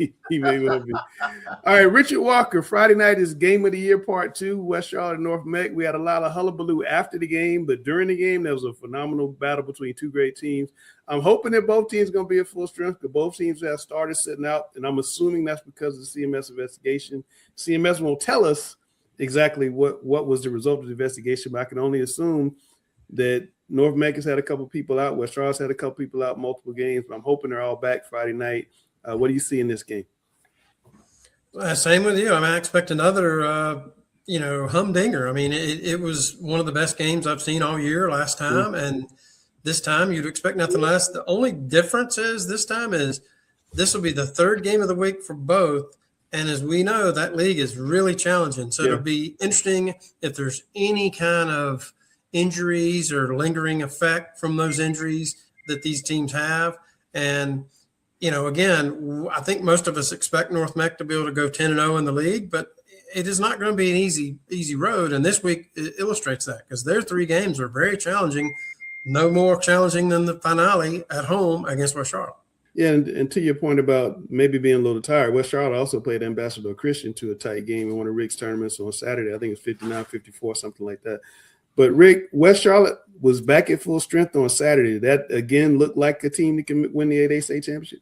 All right, Richard Walker. Friday night is Game of the Year Part 2. West Charlotte and North Meck. We had a lot of hullabaloo after the game, but during the game, there was a phenomenal battle between 2 great teams. I'm hoping that both teams are going to be at full strength because both teams have started sitting out, and I'm assuming that's because of the CMS investigation. CMS won't tell us exactly what was the result of the investigation, but I can only assume that North Meck has had a couple people out. West Charlotte's had a couple people out multiple games, but I'm hoping they're all back Friday night. What do you see in this game? Same with you. I mean, I expect another, humdinger. I mean, it was one of the best games I've seen all year last time, and this time you'd expect nothing less. The only difference is this will be the 3rd game of the week for both, and as we know, that league is really challenging. So it'll be interesting if there's any kind of injuries or lingering effect from those injuries that these teams have. And, again, I think most of us expect North Meck to be able to go 10-0 in the league, but it is not going to be an easy road. And this week it illustrates that because their 3 games are very challenging, no more challenging than the finale at home against West Charlotte. Yeah, and to your point about maybe being a little tired, West Charlotte also played Ambassador Christian to a tight game in one of Rick's tournaments on Saturday. I think it's 59-54, something like that. But, Rick, West Charlotte was back at full strength on Saturday. That, again, looked like a team that can win the 8A state championship.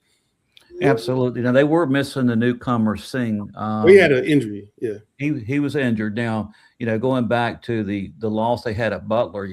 Absolutely. Now they were missing the newcomer Singh. He had an injury. Yeah, he was injured. Now, going back to the loss they had at Butler,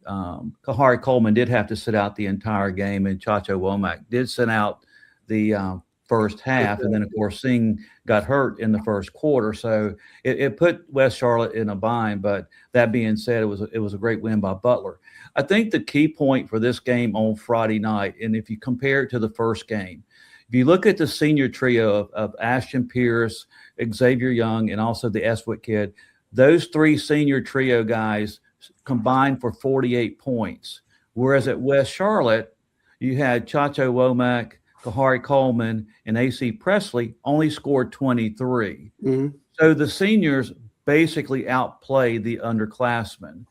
Kahari Coleman did have to sit out the entire game, and Chacho Womack did sit out the first half, and then of course Singh got hurt in the first quarter, so it put West Charlotte in a bind. But that being said, it was a great win by Butler. I think the key point for this game on Friday night, and if you compare it to the first game, if you look at the senior trio of Ashton Pierce, Xavier Young, and also the Eswick kid, those three senior trio guys combined for 48 points. Whereas at West Charlotte, you had Chacho Womack, Kahari Coleman, and AC Presley only scored 23. Mm-hmm. So the seniors basically outplayed the underclassmen.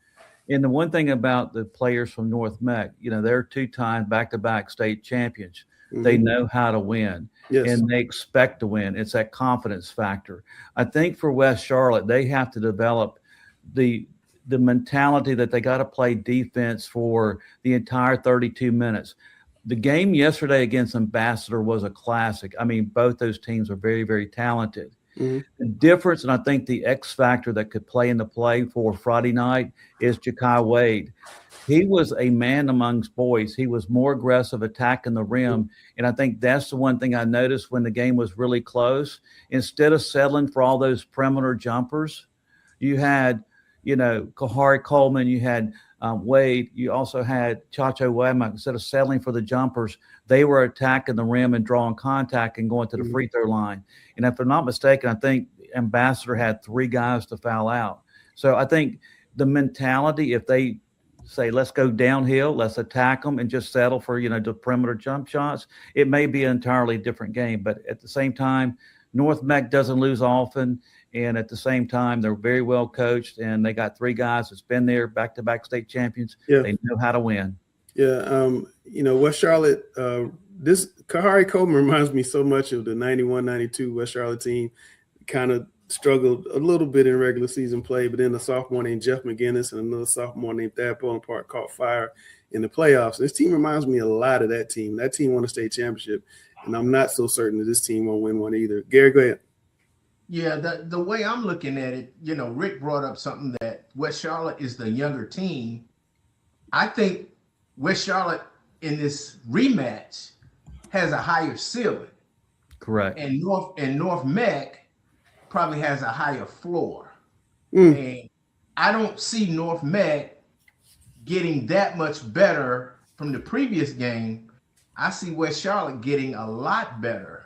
And the one thing about the players from North Meck, they're 2-time back-to-back state champions. Mm-hmm. They know how to win, and they expect to win. It's that confidence factor. I think for West Charlotte, they have to develop the mentality that they got to play defense for the entire 32 minutes. The game yesterday against Ambassador was a classic. I mean, both those teams are very, very talented. Mm-hmm. The difference, and I think the X factor that could play into play for Friday night is Jakai Wade. He was a man amongst boys. He was more aggressive attacking the rim. And I think that's the one thing I noticed when the game was really close. Instead of settling for all those perimeter jumpers, you had, Kahari Coleman, you had Wade, you also had Chacho Womack. Instead of settling for the jumpers, they were attacking the rim and drawing contact and going to the free throw line. And if I'm not mistaken, I think Ambassador had 3 guys to foul out. So I think the mentality, if they say, let's go downhill, let's attack them and just settle for, the perimeter jump shots, it may be an entirely different game. But at the same time, North Meck doesn't lose often. And at the same time, they're very well coached, and they got 3 guys that's been there, back-to-back state champions. Yeah. They know how to win. Yeah. West Charlotte, this Kahari Coleman reminds me so much of the 91-92 West Charlotte team. Kind of struggled a little bit in regular season play, but then a sophomore named Jeff McGinnis and another sophomore named Thad Polenpark caught fire in the playoffs. This team reminds me a lot of that team. That team won a state championship, and I'm not so certain that this team won't win one either. Gary, go ahead. Yeah, the way I'm looking at it, Rick brought up something that West Charlotte is the younger team. I think West Charlotte in this rematch has a higher ceiling. Correct. And North Meck probably has a higher floor. Mm. And I don't see North Meck getting that much better from the previous game. I see West Charlotte getting a lot better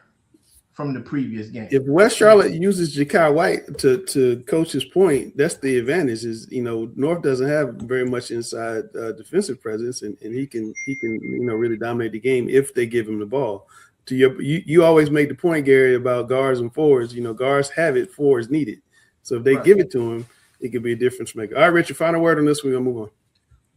from the previous game. If West Charlotte uses Jakai White to Coach's point, that's the advantage. Is North doesn't have very much inside defensive presence, and he can really dominate the game if they give him the ball. To you always make the point, Gary, about guards and forwards. Guards have it, forwards need it. So if they give it to him, it could be a difference maker. All right, Richard, final word on this. We're gonna move on.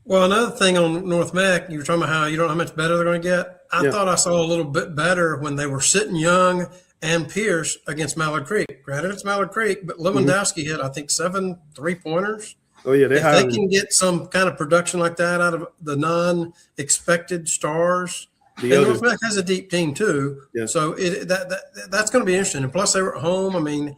Well, another thing on North Meck, you were talking about how you don't know how much better they're going to get. I thought I saw a little bit better when they were sitting Young and Pierce against Mallard Creek. Granted, it's Mallard Creek, but Lewandowski hit, I think, 7 3-pointers. Oh, yeah. If they can get some kind of production like that out of the non-expected stars, and North Meck has a deep team too. Yeah. So that's going to be interesting. And plus, they were at home. I mean,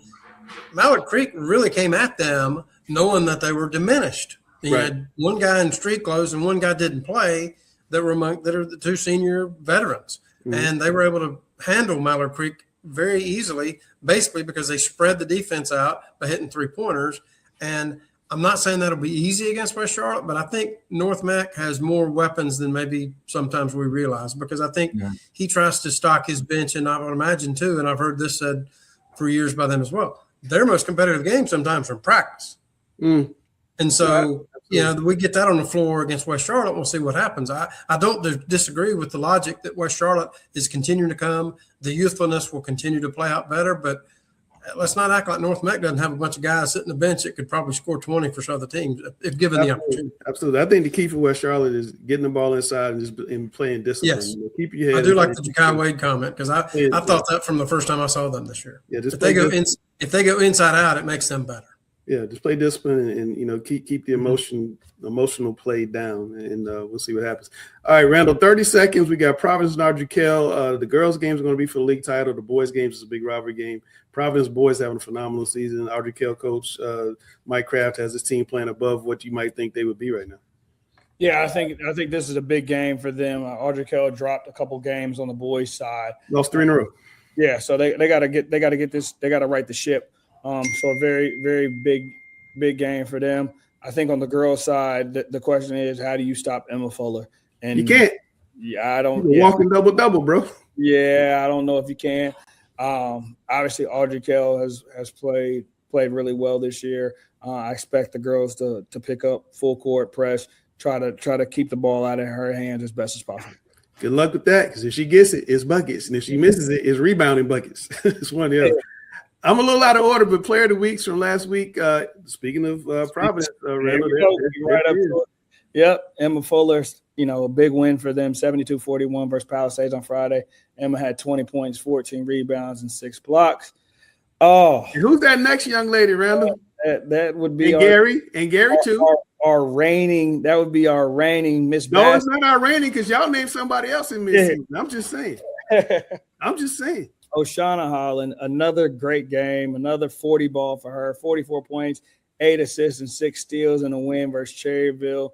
Mallard Creek really came at them knowing that they were diminished. You had one guy in street clothes and one guy didn't play that are the 2 senior veterans. Mm-hmm. And they were able to handle Mallard Creek very easily, basically because they spread the defense out by hitting 3-pointers. And I'm not saying that'll be easy against West Charlotte, but I think North Meck has more weapons than maybe sometimes we realize, because I think he tries to stock his bench, and I would imagine too, and I've heard this said for years by them as well, their most competitive games sometimes are in practice. Mm. And so, we get that on the floor against West Charlotte. We'll see what happens. I don't disagree with the logic that West Charlotte is continuing to come. The youthfulness will continue to play out better, but let's not act like North Meck doesn't have a bunch of guys sitting on the bench that could probably score 20 for some other teams if given the opportunity. Absolutely. I think the key for West Charlotte is getting the ball inside and playing discipline. Yes. Keep your head. I do like the Jakai Wade comment, because I thought that from the first time I saw them this year. Yeah, if they go inside out, it makes them better. Yeah, just play discipline and keep the emotional play down, and we'll see what happens. All right, Randall, 30 seconds. We got Providence and Ardrey-Kell. The girls' games are going to be for the league title. The boys' games is a big rivalry game. Providence boys having a phenomenal season. Ardrey-Kell coach Mike Kraft has his team playing above what you might think they would be right now. Yeah, I think this is a big game for them. Ardrey-Kell dropped a couple games on the boys' side. Lost 3 in a row. Yeah, so they got to get this. They got to right the ship. So a very, very big game for them. I think on the girls' side, the question is, how do you stop Emma Fuller? And you can't. Yeah, I don't. You're walking double, bro. Yeah, I don't know if you can. Obviously, Ardrey-Kell has played really well this year. I expect the girls to pick up full court press, try to keep the ball out of her hands as best as possible. Good luck with that, because if she gets it, it's buckets, and if she misses it, it's rebounding buckets. It's one or the other. I'm a little out of order, but player of the weeks from last week. Speaking of Providence, right up to it. Yep, Emma Fuller. A big win for them, 72-41 versus Palisades on Friday. Emma had 20 points, 14 rebounds, and 6 blocks. Oh, and who's that next young lady, Randall? That would be Gary too. Our reigning. That would be our reigning Miss. No, it's not our reigning, because y'all named somebody else in Miss. I'm just saying. Oshana Holland, another great game, another 40 ball for her, 44 points, 8 assists, and 6 steals in a win versus Cherryville.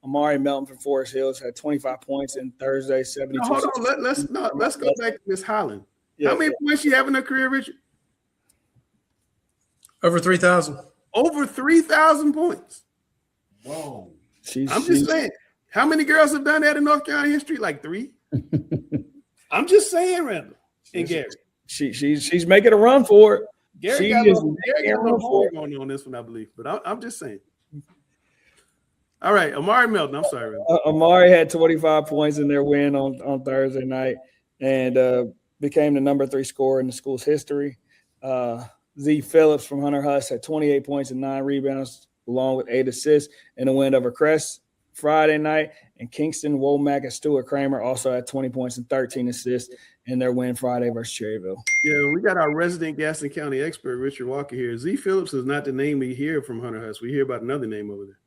Amari Melton from Forest Hills had 25 points in Thursday, 72. Hold on, let's go back to Miss Holland. Yeah, how many points she have in her career, Richard? Over 3,000. Over 3,000 points. Whoa. I'm just saying. How many girls have done that in North Carolina history? Like 3. I'm just saying, Randall. And Gary. She's making a run for it. Gary got a little hole going on this one, I believe. But I'm just saying. All right, Amari Melton. I'm sorry, Randall. Amari had 25 points in their win on Thursday night and became the number 3 scorer in the school's history. Z Phillips from Hunter Huss had 28 points and 9 rebounds, along with 8 assists in the win over Crest Friday night. And Kingston, Womack, and Stuart Kramer also had 20 points and 13 assists in their win Friday versus Cherryville. Yeah, we got our resident Gaston County expert, Richard Walker, here. Z Phillips is not the name we hear from Hunter Huss. We hear about another name over there.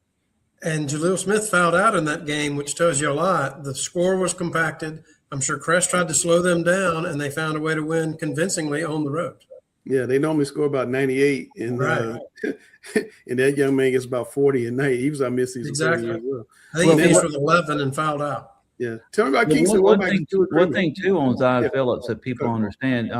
And Jaleel Smith fouled out in that game, which tells you a lot. The score was compacted. I'm sure Crest tried to slow them down, and they found a way to win convincingly on the road. Yeah, they normally score about 98, and right. And that young man gets about 40 a night. He was our mid-season exactly. As well. I think he finished with 11 and fouled out. Yeah, tell me about Kingston. One thing too on Zion Phillips that people understand.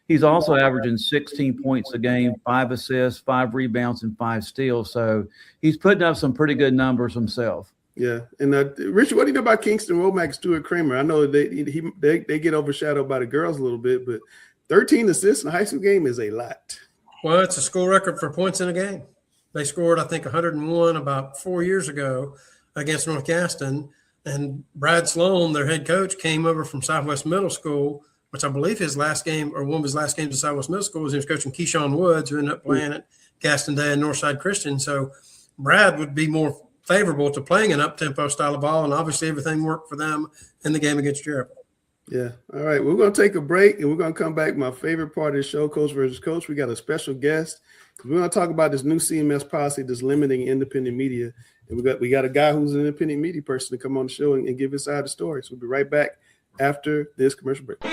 He's also averaging 16 points a game, 5 assists, 5 rebounds, and 5 steals. So he's putting up some pretty good numbers himself. Yeah, and Richard, what do you know about Kingston, Womack, Stuart Kramer? I know they get overshadowed by the girls a little bit, but 13 assists in a high school game is a lot. Well, it's a school record for points in a game. They scored, I think, 101 about 4 years ago against North Gaston. And Brad Sloan, their head coach, came over from Southwest Middle School, which I believe his last game or one of his last games at Southwest Middle School was he was coaching Keyshawn Woods, who ended up playing at Gaston Day and Northside Christian. So Brad would be more favorable to playing an up-tempo style of ball, and obviously everything worked for them in the game against Jericho. Yeah. All right. We're going to take a break, and we're going to come back. My favorite part of the show, Coach versus Coach. We got a special guest. We're going to talk about this new CMS policy that's limiting independent media. And we got a guy who's an independent media person to come on the show and give his side of the story. So we'll be right back after this commercial break.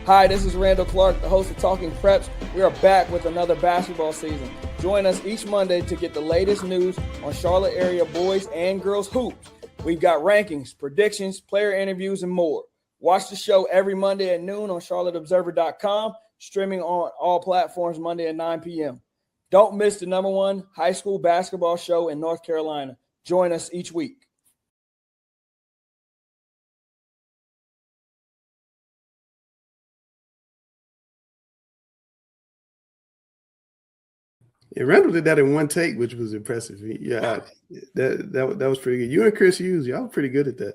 Hi, this is Randall Clark, the host of Talking Preps. We are back with another basketball season. Join us each Monday to get the latest news on Charlotte area boys and girls hoops. We've got rankings, predictions, player interviews, and more. Watch the show every Monday at noon on charlotteobserver.com, streaming on all platforms Monday at 9 p.m. Don't miss the #1 high school basketball show in North Carolina. Join us each week. Yeah, Randall did that in one take, which was impressive. Yeah, that was pretty good. You and Chris Hughes, y'all pretty good at that.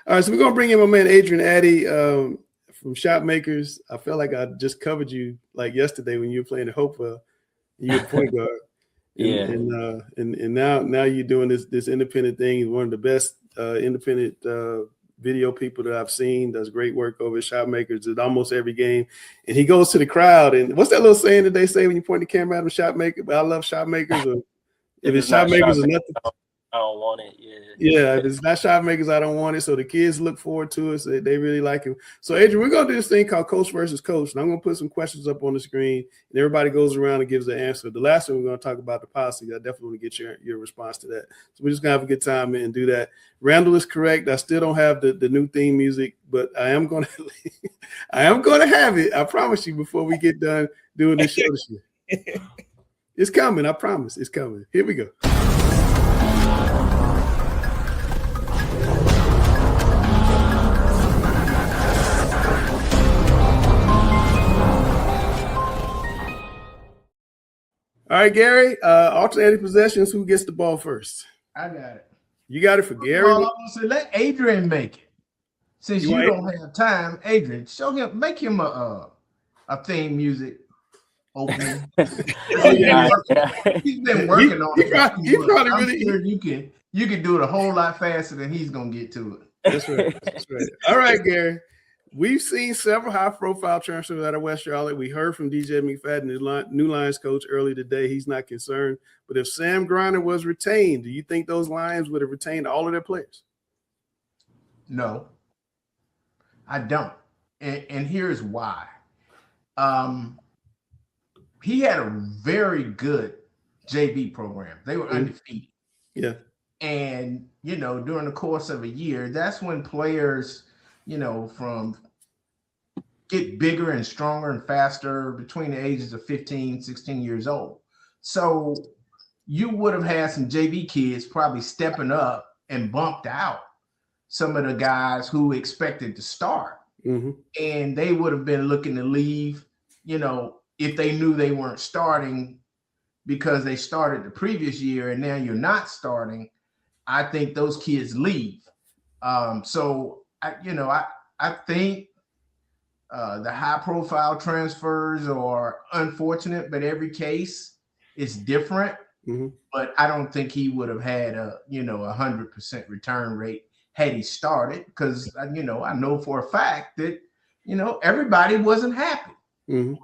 All right, so we're going to bring in my man Adrian Addie from Shotmakers. I felt like I just covered you like yesterday when you were playing at Hopewell. You were point guard. And now you're doing this independent thing. You're one of the best independent video people that I've seen. Does great work over at Shotmakers at almost every game. And he goes to the crowd. And what's that little saying that they say when you point the camera at them, Shotmaker? But I love Shotmakers. Or if it's Shotmakers or nothing. I don't want it. Yeah, if it's not Shotmakers, I don't want it. So the kids look forward to it. So they really like him. So, Adrian, we're going to do this thing called Coach versus Coach. And I'm going to put some questions up on the screen, and everybody goes around and gives their answer. The last one, we're going to talk about the policy. I definitely want to get your response to that. So we're just going to have a good time and do that. Randall is correct. I still don't have the new theme music, but I am going to have it. I promise you before we get done doing this show this year. It's coming. I promise. It's coming. Here we go. All right, Gary, alternating possessions, who gets the ball first? I got it. You got it for Gary? Well, I'm gonna say let Adrian make it. Since you don't have time, Adrian, make him a theme music opening. He's been working on it. You can do it a whole lot faster than he's gonna get to it. That's right. That's right. All right, Gary. We've seen several high-profile transfers out of West Charlotte. We heard from DJ McFadden, the new Lions coach, earlier today. He's not concerned. But if Sam Griner was retained, do you think those Lions would have retained all of their players? No, I don't. And here's why. He had a very good JV program. They were undefeated. Yeah. And, during the course of a year, that's when players, from get bigger and stronger and faster between the ages of 15, 16 years old. So you would have had some JV kids probably stepping up and bumped out some of the guys who expected to start. Mm-hmm. And they would have been looking to leave, if they knew they weren't starting because they started the previous year and now you're not starting. I think those kids leave. So I think the high-profile transfers are unfortunate, but every case is different. Mm-hmm. But I don't think he would have had a 100% return rate had he started, because I know for a fact that everybody wasn't happy. Mm-hmm.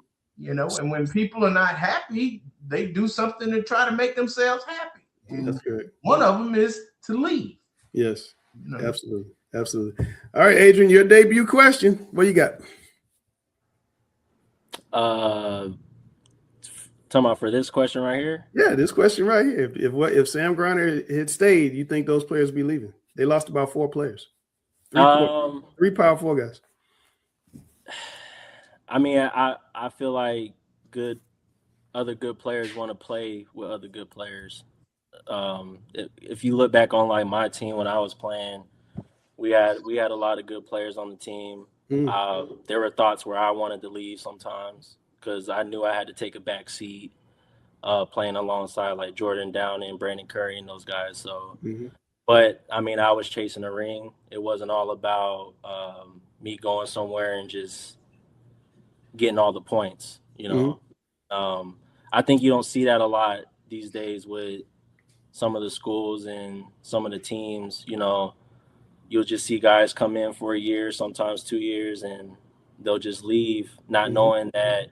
And when people are not happy, they do something to try to make themselves happy. And that's good. One of them is to leave. Yes, absolutely. Absolutely. All right, Adrian, your debut question. What you got? Talking about for this question right here? Yeah, this question right here. If Sam Griner had stayed, you think those players would be leaving? They lost about 4 players. Three power 4 guys. I mean, I feel like other good players want to play with other good players. If you look back on like my team when I was playing, we had a lot of good players on the team. There were thoughts where I wanted to leave sometimes because I knew I had to take a back seat playing alongside like Jordan Downey and Brandon Curry and those guys. So, but I mean, I was chasing a ring. It wasn't all about me going somewhere and just getting all the points, I think you don't see that a lot these days with some of the schools and some of the teams. You'll just see guys come in for a year, sometimes 2 years, and they'll just leave, not knowing that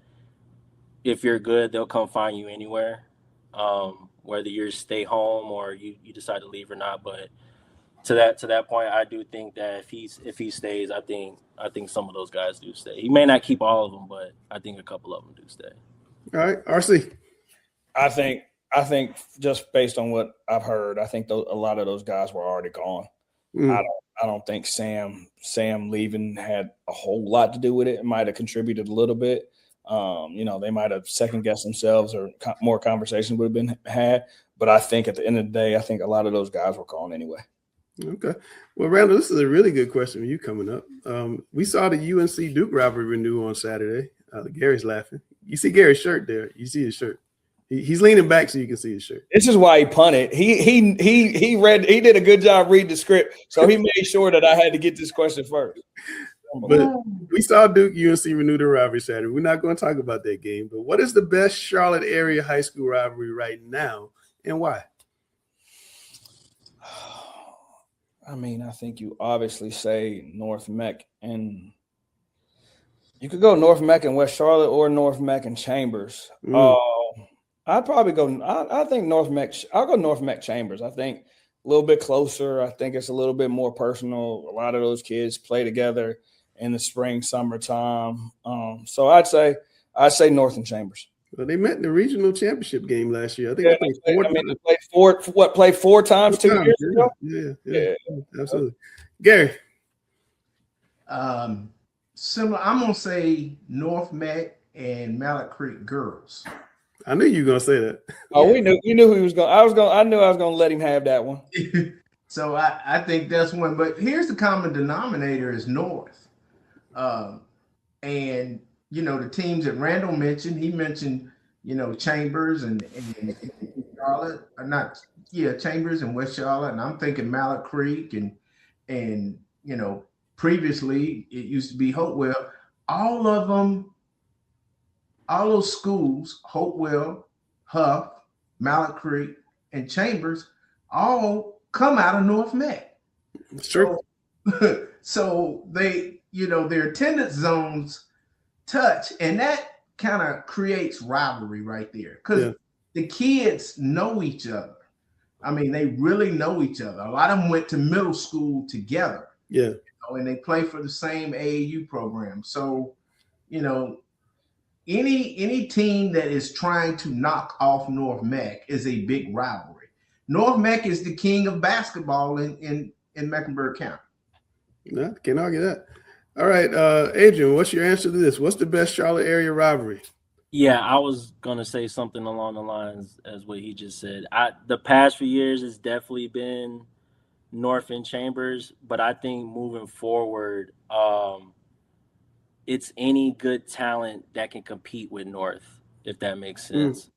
if you're good, they'll come find you anywhere, whether you stay home or you decide to leave or not. But to that point, I do think that if he stays, I think some of those guys do stay. He may not keep all of them, but I think a couple of them do stay. All right, RC. I think just based on what I've heard, I think a lot of those guys were already gone. I don't think Sam leaving had a whole lot to do with it. It might have contributed a little bit. They might have second guessed themselves or more conversation would have been had. But I think at the end of the day, I think a lot of those guys were gone anyway. Okay. Well, Randall, this is a really good question for you coming up. We saw the UNC Duke rivalry renew on Saturday. Gary's laughing. You see Gary's shirt there. You see his shirt. He's leaning back so you can see his shirt. This is why he punted. He did a good job reading the script, so he made sure that I had to get this question first. But we saw Duke UNC renew the rivalry Saturday. We're not going to talk about that game, but what is the best Charlotte area high school rivalry right now and why? I mean, I think you obviously say North Meck, and you could go North Meck and West Charlotte or North Meck and Chambers. I'd probably go. I think North Meck. I'll go North Meck Chambers. I think a little bit closer. I think it's a little bit more personal. A lot of those kids play together in the spring, summertime. So I'd say North and Chambers. Well, they met in the regional championship game last year. I think they played four times 2 years ago. Yeah, absolutely. Gary. Similar. I'm gonna say North Meck and Mallet Creek girls. I knew you were gonna say that. Oh, we knew he was going. I knew I was gonna let him have that one. So I think that's one. But here's the common denominator is North. And the teams that Randall mentioned, he mentioned, Chambers and Charlotte, Chambers and West Charlotte, and I'm thinking Mallet Creek and previously it used to be Hopewell. All of them, all those schools, Hopewell, Huff, Mallet Creek, and Chambers, all come out of North Meck. It's true. So they, their attendance zones touch, and that kind of creates rivalry right there because the kids know each other. I mean, they really know each other. A lot of them went to middle school together. Yeah. And they play for the same AAU program. So, any team that is trying to knock off North Meck is a big rivalry. North Meck is the king of basketball in Mecklenburg County. No, can't argue that. All right, Adrian, what's your answer to this? What's the best Charlotte area rivalry? Yeah, I was gonna say something along the lines as what he just said. The past few years has definitely been North and Chambers, but I think moving forward, it's any good talent that can compete with North, if that makes sense.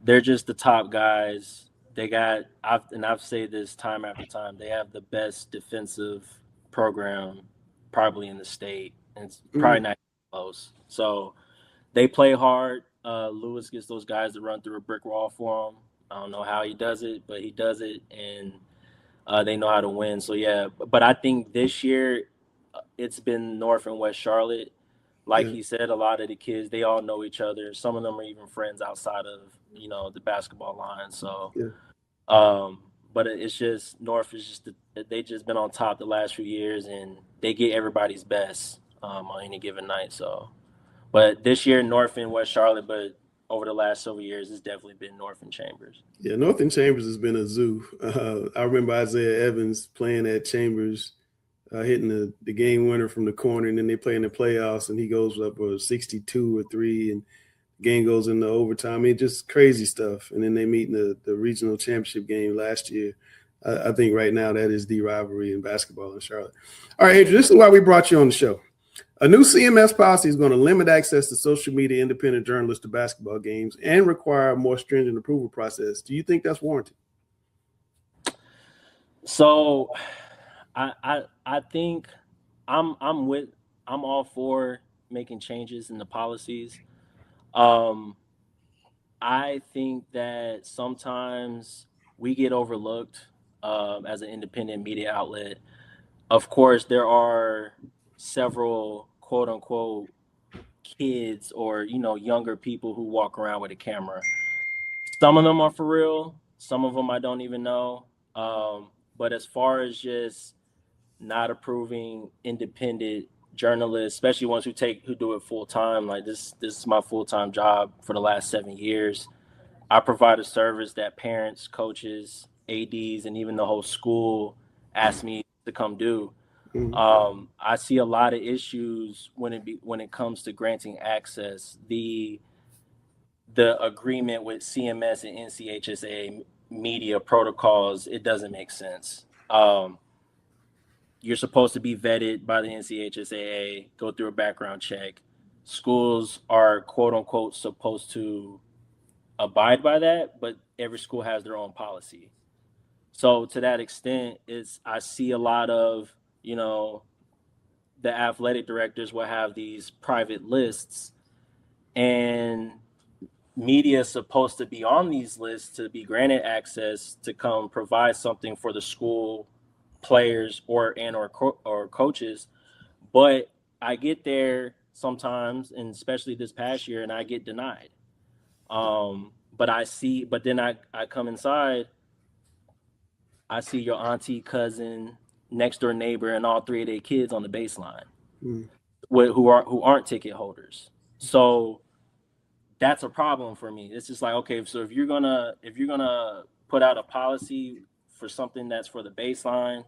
They're just the top guys. They got, I've said this time after time, they have the best defensive program probably in the state, and it's probably not close. So they play hard. Lewis gets those guys to run through a brick wall for him. I don't know how he does it, but he does it, and they know how to win. So, yeah, but I think this year it's been North and West Charlotte. Like he said, a lot of the kids, they all know each other. Some of them are even friends outside of, the basketball line. So, but it's just North is just they just been on top the last few years, and they get everybody's best on any given night. So, but this year North and West Charlotte, but over the last several years, it's definitely been North and Chambers. Yeah, North and Chambers has been a zoo. I remember Isaiah Evans playing at Chambers, hitting the game winner from the corner, and then they play in the playoffs, and he goes up for 62 or 3, and the game goes into overtime. I mean, just crazy stuff. And then they meet in the regional championship game last year. I think right now that is the rivalry in basketball in Charlotte. All right, Adrian, this is why we brought you on the show. A new CMS policy is going to limit access to social media independent journalists to basketball games and require a more stringent approval process. Do you think that's warranted? So I think I'm all for making changes in the policies. I think that sometimes we get overlooked as an independent media outlet. Of course, there are several quote unquote kids or younger people who walk around with a camera. Some of them are for real, some of them I don't even know. But as far as just not approving independent journalists, especially ones who do it full time, like this is my full-time job for the last 7 years. I provide a service that parents, coaches, ADs, and even the whole school ask me to come do. I see a lot of issues when it comes to granting access. The agreement with CMS and NCHSA media protocols, it doesn't make sense. You're supposed to be vetted by the NCHSAA, go through a background check. Schools are quote unquote supposed to abide by that, but every school has their own policy. So to that extent, I see a lot of, the athletic directors will have these private lists, and media is supposed to be on these lists to be granted access to come provide something for the school players or coaches. But I get there sometimes, and especially this past year, and I get denied. But then I come inside, I see your auntie, cousin, next door neighbor, and all 3 of their kids on the baseline who aren't ticket holders. So that's a problem for me. It's just like, okay, so if you're gonna put out a policy for something that's for the baseline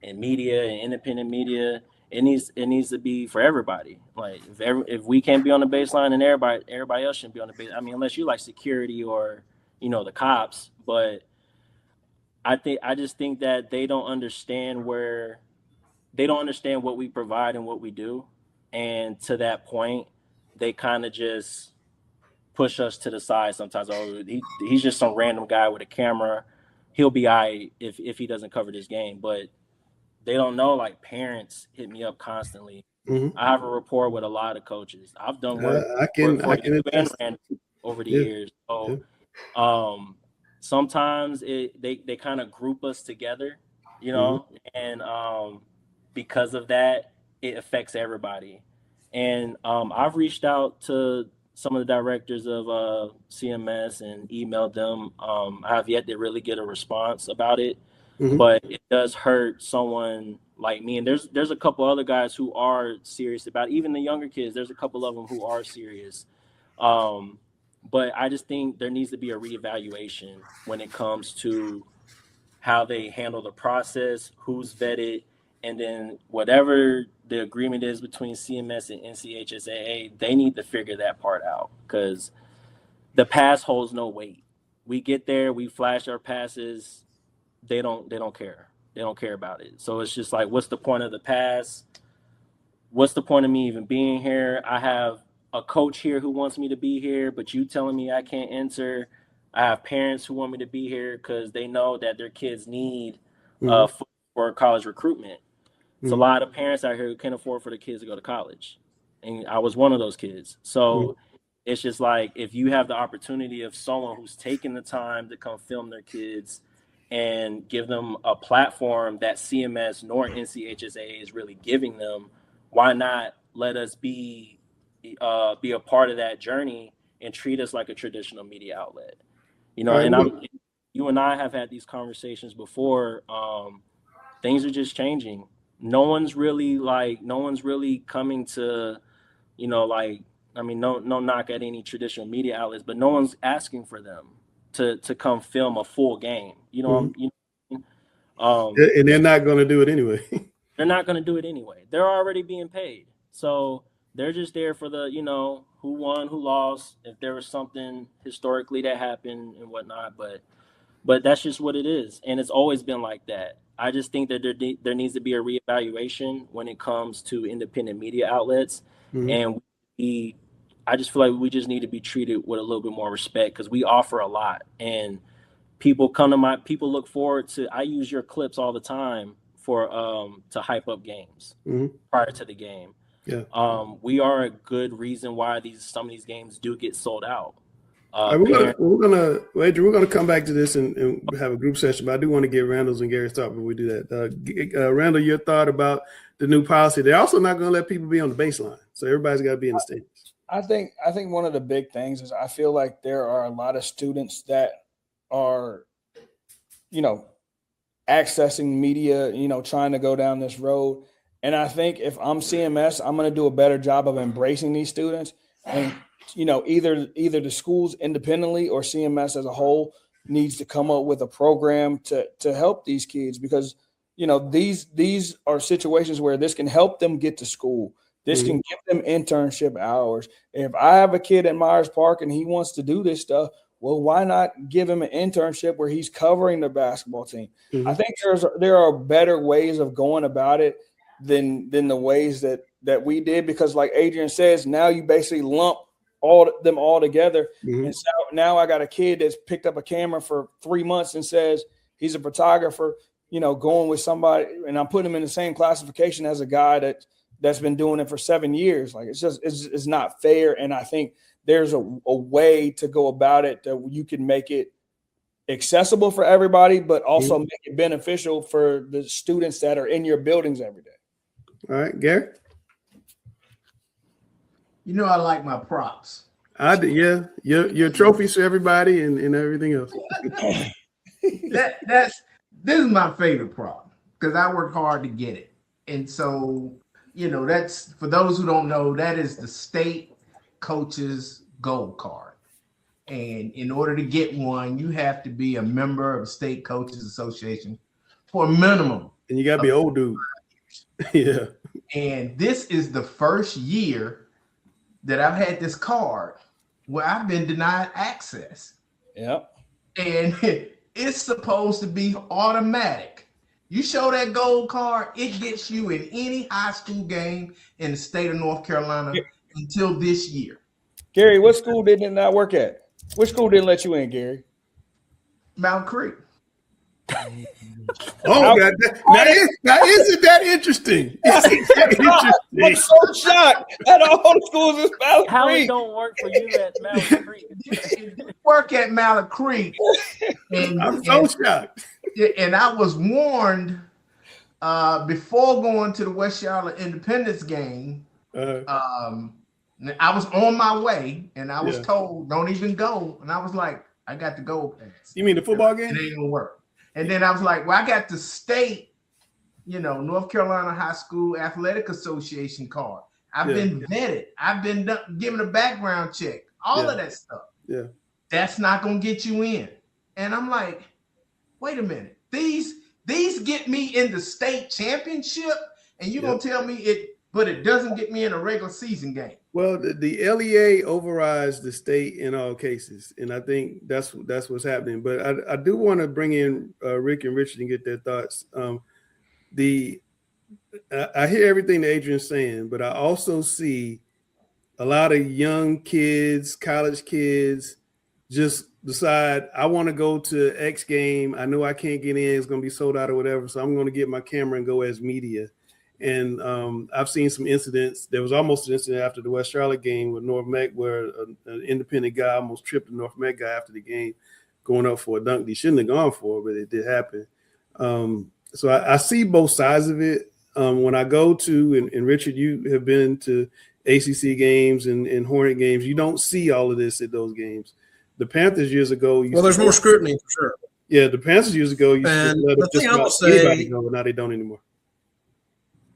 and media and independent media, it needs to be for everybody. Like if we can't be on the baseline, and everybody else shouldn't be on the baseline. I mean, unless you like security or the cops. But I just think that they don't understand what we provide and what we do, and to that point, they kind of just push us to the side sometimes. Oh, he's just some random guy with a camera. He'll be all right if he doesn't cover this game. But they don't know, like, parents hit me up constantly. I have a rapport with a lot of coaches. I've done work over the years. So sometimes they kind of group us together, and because of that, it affects everybody. And I've reached out to some of the directors of CMS and emailed them. I have yet to really get a response about it, but it does hurt someone like me. And there's a couple other guys who are serious about it. Even the younger kids, there's a couple of them who are serious. But I just think there needs to be a reevaluation when it comes to how they handle the process, who's vetted, and then whatever the agreement is between CMS and NCHSAA, they need to figure that part out, because the pass holds no weight. We get there, we flash our passes, they don't care. They don't care about it. So it's just like, what's the point of the pass? What's the point of me even being here? I have a coach here who wants me to be here, but you telling me I can't enter. I have parents who want me to be here because they know that their kids need for college recruitment. It's a lot of parents out here who can't afford for the kids to go to college. And I was one of those kids. So it's just like, if you have the opportunity of someone who's taking the time to come film their kids and give them a platform that CMS nor NCHSAA is really giving them, why not let us be a part of that journey and treat us like a traditional media outlet? And you and I have had these conversations before. Things are just changing. No one's really coming to, no knock at any traditional media outlets, but no one's asking for them to come film a full game. And they're not going to do it anyway. They're not going to do it anyway. They're already being paid. So they're just there for the, who won, who lost, if there was something historically that happened and whatnot. But that's just what it is. And it's always been like that. I just think that there needs to be a reevaluation when it comes to independent media outlets. And I just feel like we just need to be treated with a little bit more respect, because we offer a lot. And people look forward to, I use your clips all the time to hype up games prior to the game. Yeah. We are a good reason why some of these games do get sold out. We're gonna come back to this and have a group session, but I do want to get Randall's and Gary's thought before we do that. Randall, your thought about the new policy? They're also not going to let people be on the baseline, so everybody's got to be in the stands. I think one of the big things is I feel like there are a lot of students that are, accessing media, trying to go down this road. And I think if I'm CMS, I'm going to do a better job of embracing these students. And, either the schools independently or CMS as a whole needs to come up with a program to help these kids, because, these are situations where this can help them get to school. This can give them internship hours. If I have a kid at Myers Park and he wants to do this stuff, well, why not give him an internship where he's covering the basketball team? I think there are better ways of going about it than the ways that we did, because like Adrian says, now you basically lump them all together. And so now I got a kid that's picked up a camera for 3 months and says he's a photographer, going with somebody, and I'm putting him in the same classification as a guy that's been doing it for 7 years. Like, it's not fair. And I think there's a way to go about it that you can make it accessible for everybody, but also make it beneficial for the students that are in your buildings every day. All right, Gary. You know, I like my props. I do, yeah. Your trophies for everybody and everything else. This is my favorite prop because I work hard to get it. And so, you know, that's, for those who don't know, that is the state coach's gold card. And in order to get one, you have to be a member of the State Coaches Association for a minimum. And you gotta be old dude. Yeah. And this is the first year that I've had this card where I've been denied access. Yep. And it's supposed to be automatic. You show that gold card, it gets you in any high school game in the state of North Carolina until this year. Gary, what school did it not work at? Which school didn't let you in, Gary? Mount Creek. Oh, now isn't that interesting? I'm so shocked that all the schools in Mount How Creek. it don't work for you at Mount Creek? Work at Mount Creek. And, I'm so shocked. And I was warned before going to the West Charlotte Independence game. I was on my way, and I was told, "Don't even go." And I was like, "I got the gold pass." You mean the football game? It ain't gonna work. And then I was like, "Well, I got the state, North Carolina High School Athletic Association card. I've been vetted. I've been given a background check. All of that stuff. Yeah, that's not gonna get you in." And I'm like, "Wait a minute. These get me in the state championship, and you're gonna tell me it, but it doesn't get me in a regular season game." Well, the LEA overrides the state in all cases, and I think that's what's happening. But I do want to bring in Rick and Richard and get their thoughts. I hear everything that Adrian's saying, but I also see a lot of young kids, college kids, just decide, I want to go to X game. I know I can't get in. It's going to be sold out or whatever. So I'm going to get my camera and go as media. And I've seen some incidents. There was almost an incident after the West Charlotte game with North Meck where an independent guy almost tripped a North Meck guy after the game going up for a dunk he shouldn't have gone for, but it did happen. So I see both sides of it. When I go to, and Richard, you have been to ACC games and Hornet games, you don't see all of this at those games. The Panthers years ago. There's more scrutiny for sure. Yeah, the Panthers years ago used to let just about anybody go, but now they don't anymore.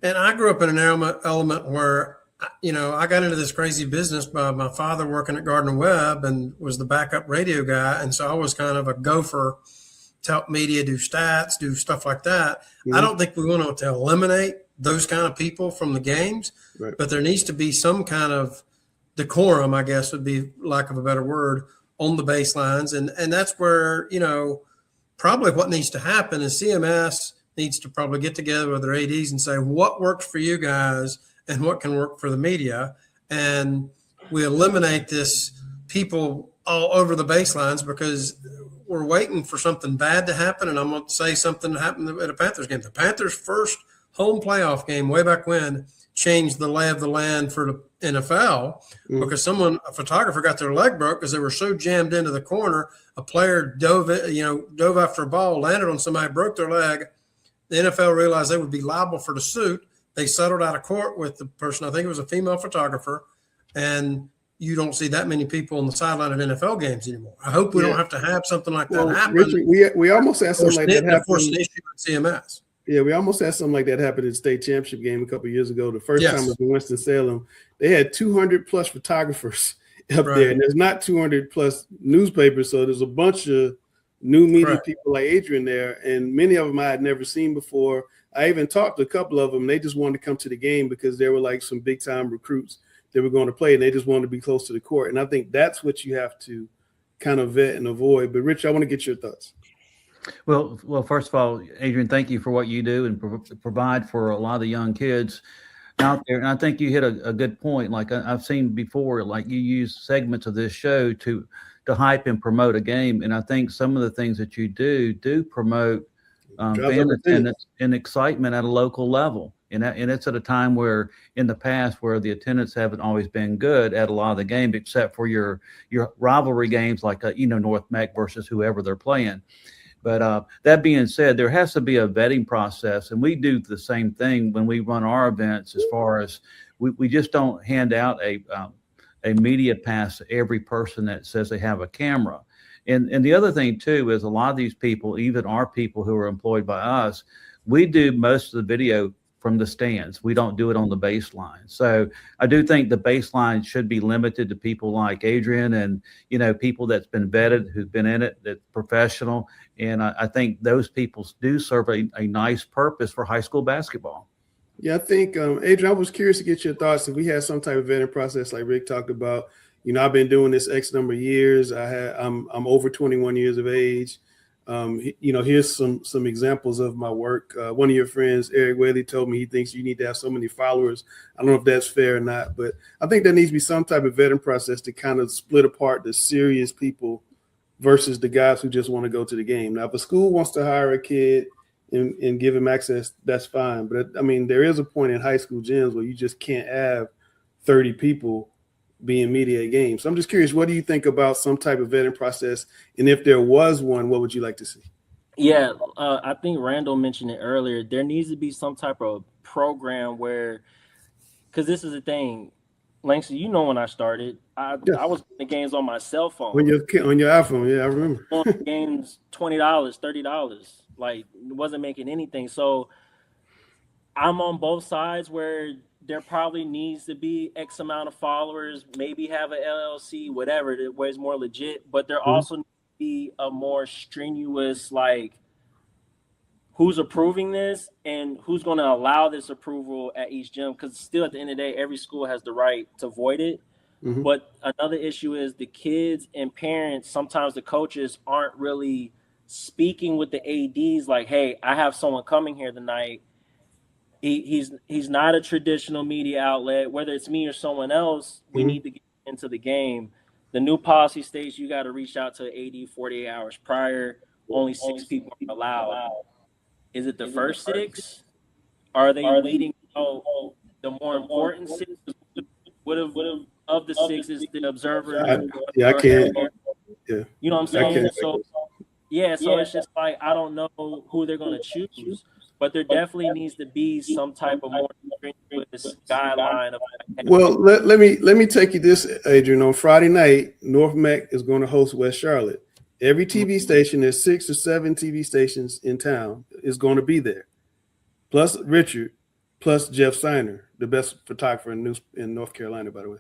And I grew up in an element where, I got into this crazy business by my father working at Gardner Webb and was the backup radio guy. And so I was kind of a gopher to help media do stats, do stuff like that. Mm-hmm. I don't think we want to eliminate those kind of people from the games, but there needs to be some kind of decorum, I guess would be lack of a better word, on the baselines. And that's where, probably what needs to happen is CMS needs to probably get together with their ADs and say what works for you guys and what can work for the media. And we eliminate this people all over the baselines because we're waiting for something bad to happen. And I'm going to say something happened at a Panthers game. The Panthers' first home playoff game way back when changed the lay of the land for the NFL because a photographer got their leg broke because they were so jammed into the corner. A player dove after a ball, landed on somebody, broke their leg. The NFL realized they would be liable for the suit. They settled out of court with the person. I think it was a female photographer, and you don't see that many people on the sideline at NFL games anymore. I hope we don't have to have something like that happen. Richard, we almost had something like that happen. Force an issue with CMS. Yeah, we almost had something like that happen at the state championship game a couple of years ago. The first time was in Winston-Salem. They had 200 plus photographers up there, and there's not 200 plus newspapers, so there's a bunch of new media people like Adrian there, and many of them I had never seen before. I even talked to a couple of them. They just wanted to come to the game because they were like some big time recruits that were going to play, and they just wanted to be close to the court. And I think that's what you have to kind of vet and avoid. But Rich, I want to get your thoughts. Well, first of all, Adrian, thank you for what you do and provide for a lot of the young kids out there. And I think you hit a good point. Like I've seen before, like you use segments of this show to hype and promote a game. And I think some of the things that you do promote fan attendance and excitement at a local level. And it's at a time where in the past where the attendance haven't always been good at a lot of the games, except for your rivalry games like, North Meck versus whoever they're playing. But that being said, there has to be a vetting process, and we do the same thing when we run our events. As far as we just don't hand out a media pass to every person that says they have a camera. And the other thing too is a lot of these people, even our people who are employed by us, we do most of the video from the stands. We don't do it on the baseline. So I do think the baseline should be limited to people like Adrian and, people that's been vetted, who've been in it, that's professional. And I think those people do serve a nice purpose for high school basketball. Yeah, I think, Adrian, I was curious to get your thoughts. If we had some type of vetting process like Rick talked about, I've been doing this X number of years. I'm over 21 years of age. Here's some examples of my work. One of your friends, Eric Whaley, told me he thinks you need to have so many followers. I don't know if that's fair or not, but I think there needs to be some type of vetting process to kind of split apart the serious people versus the guys who just want to go to the game. Now, if a school wants to hire a kid and give him access, that's fine. But there is a point in high school gyms where you just can't have 30 people being media games. So I'm just curious, what do you think about some type of vetting process? And if there was one, what would you like to see? Yeah, I think Randall mentioned it earlier. There needs to be some type of program where, because this is the thing, Langston, when I started, I was playing games on my cell phone. On your iPhone, yeah, I remember. Games $20, $30, like it wasn't making anything. So I'm on both sides where there probably needs to be X amount of followers, maybe have an LLC, whatever, where it's more legit. But there also needs to be a more strenuous, like, who's approving this and who's going to allow this approval at each gym. Because still, at the end of the day, every school has the right to void it. Mm-hmm. But another issue is the kids and parents, sometimes the coaches aren't really speaking with the ADs like, hey, I have someone coming here tonight. He's not a traditional media outlet. Whether it's me or someone else, we need to get into the game. The new policy states you got to reach out to AD 48 hours prior. Only 6 people are allowed. Is it the first 6? Are they leading the more important 6? What of the 6 is the observer? I can't. Yeah. You know what I'm saying? So it's just like I don't know who they're going to choose. But there definitely needs to be some type of more strenuous guideline. Well, let me take you this, Adrian. On Friday night, North Meck is going to host West Charlotte. Every TV station, there's 6 or 7 TV stations in town, is going to be there. Plus Richard, plus Jeff Steiner, the best photographer in North Carolina, by the way.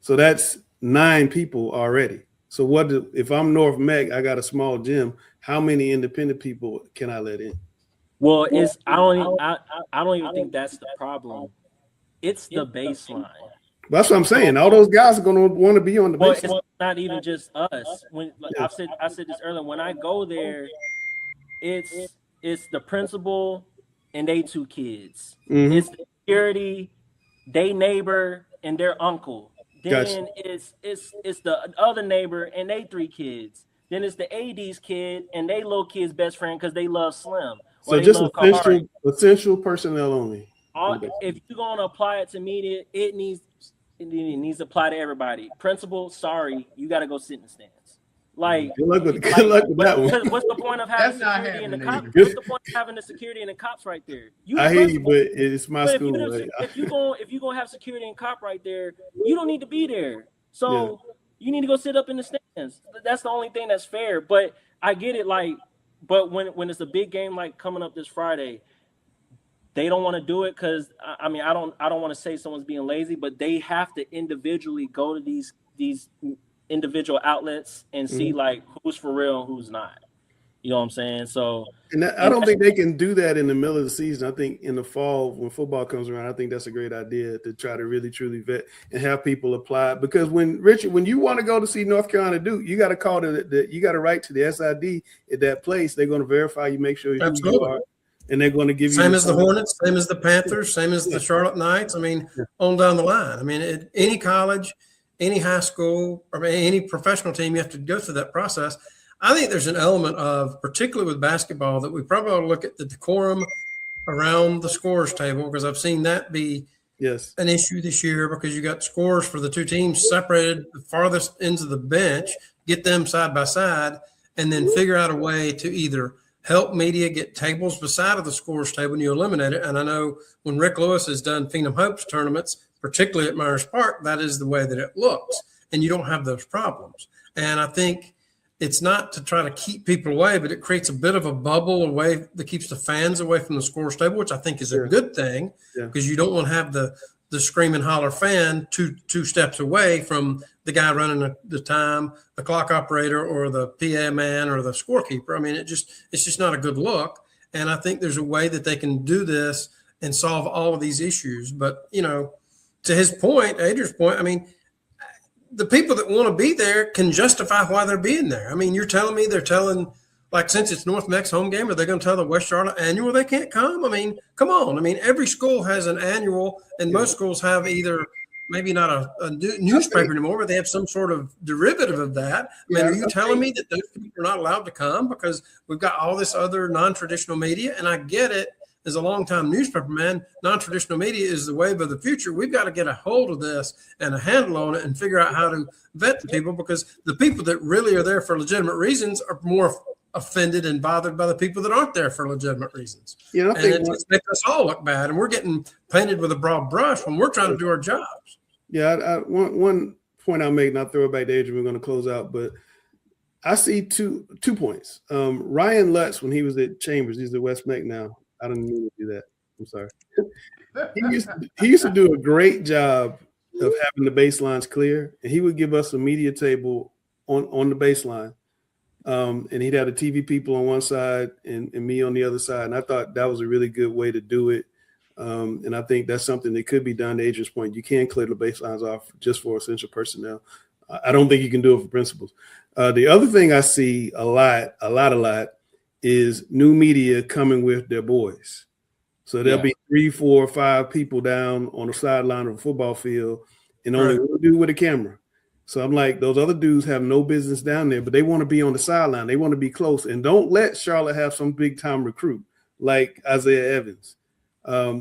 So that's 9 people already. So if I'm North Meck, I got a small gym. How many independent people can I let in? Well, I don't even think that's the problem. It's the baseline. That's what I'm saying. All those guys are going to want to be on the baseline. It's not even just us. I said this earlier. When I go there, it's the principal and they 2 kids. Mm-hmm. It's the security, they neighbor and their uncle. Then it's the other neighbor and they 3 kids. Then it's the AD's kid and they little kid's best friend because they love Slim. So just essential personnel only. If you're going to apply it to media, it needs to apply to everybody. Principal, sorry, you got to go sit in the stands. Like, good luck with that one. What's the point of having security in the cops? What's the point of having the security and the cops right there? I hear you, but it's my school. If you're gonna have security and cop right there, you don't need to be there. So you need to go sit up in the stands. That's the only thing that's fair. But I get it, like. But when it's a big game like coming up this Friday, they don't want to do it because I don't want to say someone's being lazy, but they have to individually go to these individual outlets and see like who's for real and who's not. You know what I'm saying? So I don't think they can do that in the middle of the season. I think in the fall when football comes around, I think that's a great idea to try to really truly vet and have people apply. Because when you want to go to see North Carolina Duke, you got to call you got to write to the SID at that place. They're going to verify you, make sure who you are, and they're going to give you same as the Hornets, same as the Panthers, same as the Charlotte Knights. I mean, on down the line. I mean, any college, any high school, or any professional team, you have to go through that process. I think there's an element of, particularly with basketball, that we probably ought to look at the decorum around the scores table, because I've seen that be an issue this year, because you got scores for the two teams separated the farthest ends of the bench, get them side by side, and then figure out a way to either help media get tables beside of the scores table and you eliminate it. And I know when Rick Lewis has done Phenom Hopes tournaments, particularly at Myers Park, that is the way that it looks, and you don't have those problems. And I think it's not to try to keep people away, but it creates a bit of a bubble away that keeps the fans away from the scores table, which I think is a good thing, because you don't want to have the scream and holler fan two steps away from the guy running the time, the clock operator, or the PA man, or the scorekeeper. I mean, it's just not a good look. And I think there's a way that they can do this and solve all of these issues. But, you know, to his point, Adrian's point, I mean, the people that want to be there can justify why they're being there. I mean, you're telling me they're telling, like, since it's North Meck's home game, are they going to tell the West Charlotte annual they can't come? I mean, come on. I mean, every school has an annual, and most schools have either maybe not a newspaper anymore, but they have some sort of derivative of that. I mean, are you telling me that those people are not allowed to come because we've got all this other non-traditional media? And I get it. As a longtime newspaper man, non-traditional media is the wave of the future. We've got to get a hold of this and a handle on it and figure out how to vet the people, because the people that really are there for legitimate reasons are more offended and bothered by the people that aren't there for legitimate reasons. Yeah, and it's making us all look bad, and we're getting painted with a broad brush when we're trying to do our jobs. Yeah, one point I'll make, and I'll throw it back to Adrian, we're going to close out, but I see two points. Ryan Lutz, when he was at Chambers, he's at West Meck now. I didn't mean to do that. I'm sorry. He used to do a great job of having the baselines clear, and he would give us a media table on the baseline. And he'd have the TV people on one side and me on the other side. And I thought that was a really good way to do it. And I think that's something that could be done. To Adrian's point, you can clear the baselines off just for essential personnel. I don't think you can do it for principals. The other thing I see a lot is new media coming with their boys. So there'll be 3, 4, 5 people down on the sideline of a football field and only one dude with a camera. So I'm like, those other dudes have no business down there, but they want to be on the sideline. They want to be close. And don't let Charlotte have some big time recruit like Isaiah Evans,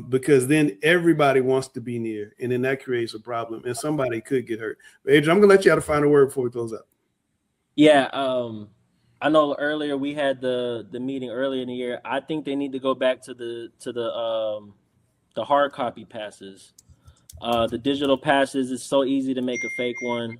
because then everybody wants to be near, and then that creates a problem, and somebody could get hurt. But Adrian, I'm going to let you have a final word before we close out. Yeah, I know earlier we had the meeting earlier in the year. I think they need to go back to the hard copy passes. The digital passes is so easy to make a fake one,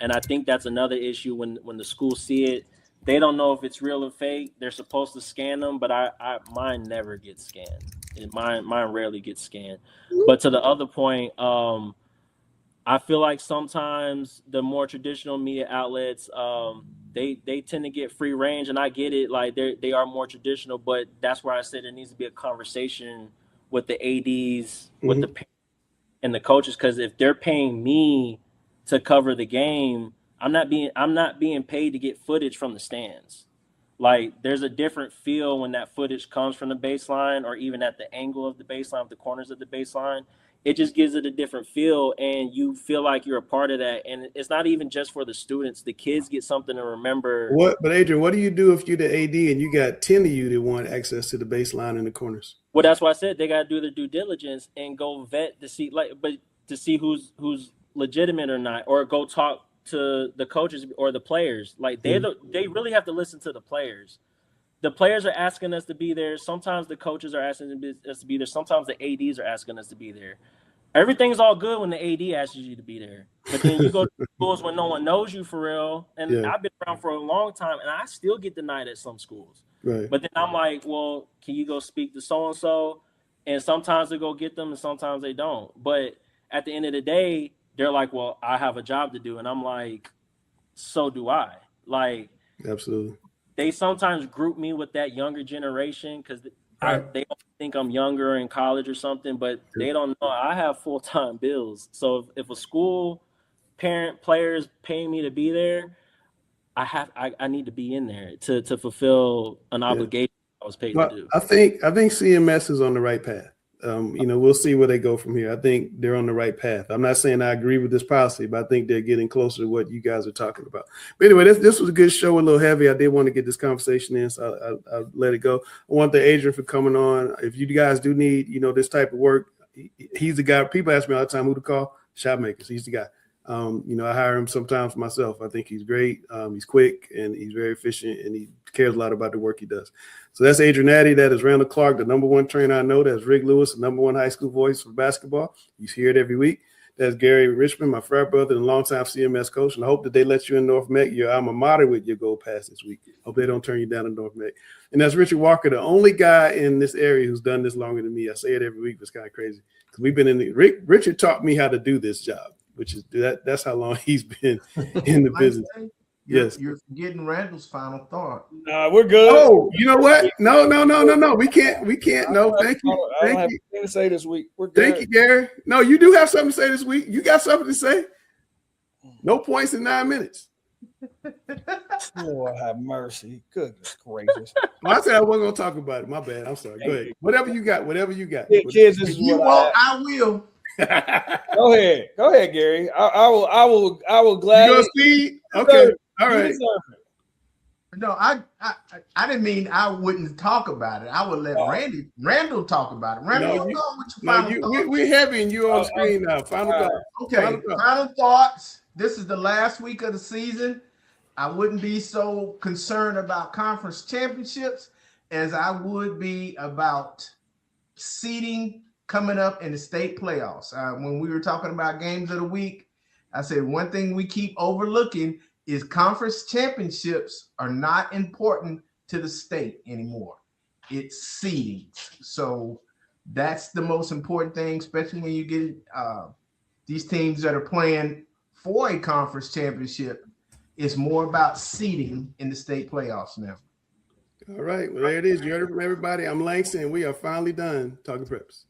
and I think that's another issue when the schools see it. They don't know if it's real or fake. They're supposed to scan them, but mine never gets scanned. Mine rarely gets scanned. But to the other point, I feel like sometimes the more traditional media outlets, they tend to get free range, and I get it. Like they are more traditional, but that's where I said there needs to be a conversation with the ADs, with the parents and the coaches, because if they're paying me to cover the game, I'm not being paid to get footage from the stands. Like there's a different feel when that footage comes from the baseline, or even at the angle of the baseline, the corners of the baseline. It just gives it a different feel, and you feel like you're a part of that. And it's not even just for the students. The kids get something to remember. But Adrian, what do you do if you're the AD and you got 10 of you that want access to the baseline in the corners? Well, that's why I said they got to do their due diligence and go vet to see, to see who's legitimate or not, or go talk to the coaches or the players. Like they really have to listen to the players. The players are asking us to be there. Sometimes the coaches are asking us to be there. Sometimes the ADs are asking us to be there. Everything's all good when the AD asks you to be there. But then you go to schools when no one knows you for real. And I've been around for a long time, and I still get denied at some schools. Right. But then I'm like, well, can you go speak to so-and-so? And sometimes they go get them, and sometimes they don't. But at the end of the day, they're like, well, I have a job to do. And I'm like, so do I. Like, absolutely. They sometimes group me with that younger generation because they don't think I'm younger in college or something, but they don't know I have full-time bills. So if a school, parent, players paying me to be there, I need to be in there to fulfill an obligation I was paid to do. I think CMS is on the right path. We'll see where they go from here. I think they're on the right path. I'm not saying I agree with this policy, but I think they're getting closer to what you guys are talking about. But anyway, this was a good show, a little heavy. I did want to get this conversation in, so I let it go. I want to thank Adrian for coming on. If you guys do need, this type of work, he's the guy. People ask me all the time who to call. Shotmakers. He's the guy. I hire him sometimes myself. I think he's great. He's quick and he's very efficient and he cares a lot about the work he does. So that's Adrian Addie. That is Randall Clark, the number one trainer I know. That's Rick Lewis, the number one high school voice for basketball. You hear it every week. That's Gary Richmond, my frat brother and longtime CMS coach. And I hope that they let you in North Meck, your alma mater, with your gold pass this week. Hope they don't turn you down in North Meck. And that's Richard Walker, the only guy in this area who's done this longer than me. I say it every week. It's kind of crazy because we've been Richard taught me how to do this job, which is that's how long he's been in the business. Yes. You're forgetting Randall's final thought. We're good. Oh, you know what? No. We can't. No, thank you. I don't have anything to say this week. We're good. Thank you, Gary. No, you do have something to say this week. You got something to say? No points in 9 minutes. Lord have mercy. Goodness gracious. Well, I said I wasn't going to talk about it. My bad. I'm sorry. Go ahead. Whatever you got. Yeah, kids, this is you what want, I will. Go ahead, Gary. I will gladly. You see? Okay. All right. No, I didn't mean I wouldn't talk about it. I would let Randall talk about it. Randall, we're heavy and you're on screen now. Final thought. Okay. Final thoughts. This is the last week of the season. I wouldn't be so concerned about conference championships as I would be about seeding coming up in the state playoffs. When we were talking about games of the week, I said one thing we keep overlooking is conference championships are not important to the state anymore. It's seeding. So that's the most important thing, especially when you get these teams that are playing for a conference championship. It's more about seeding in the state playoffs now. All right. Well, there it is. You heard it from everybody. I'm Langston, and we are finally done talking preps.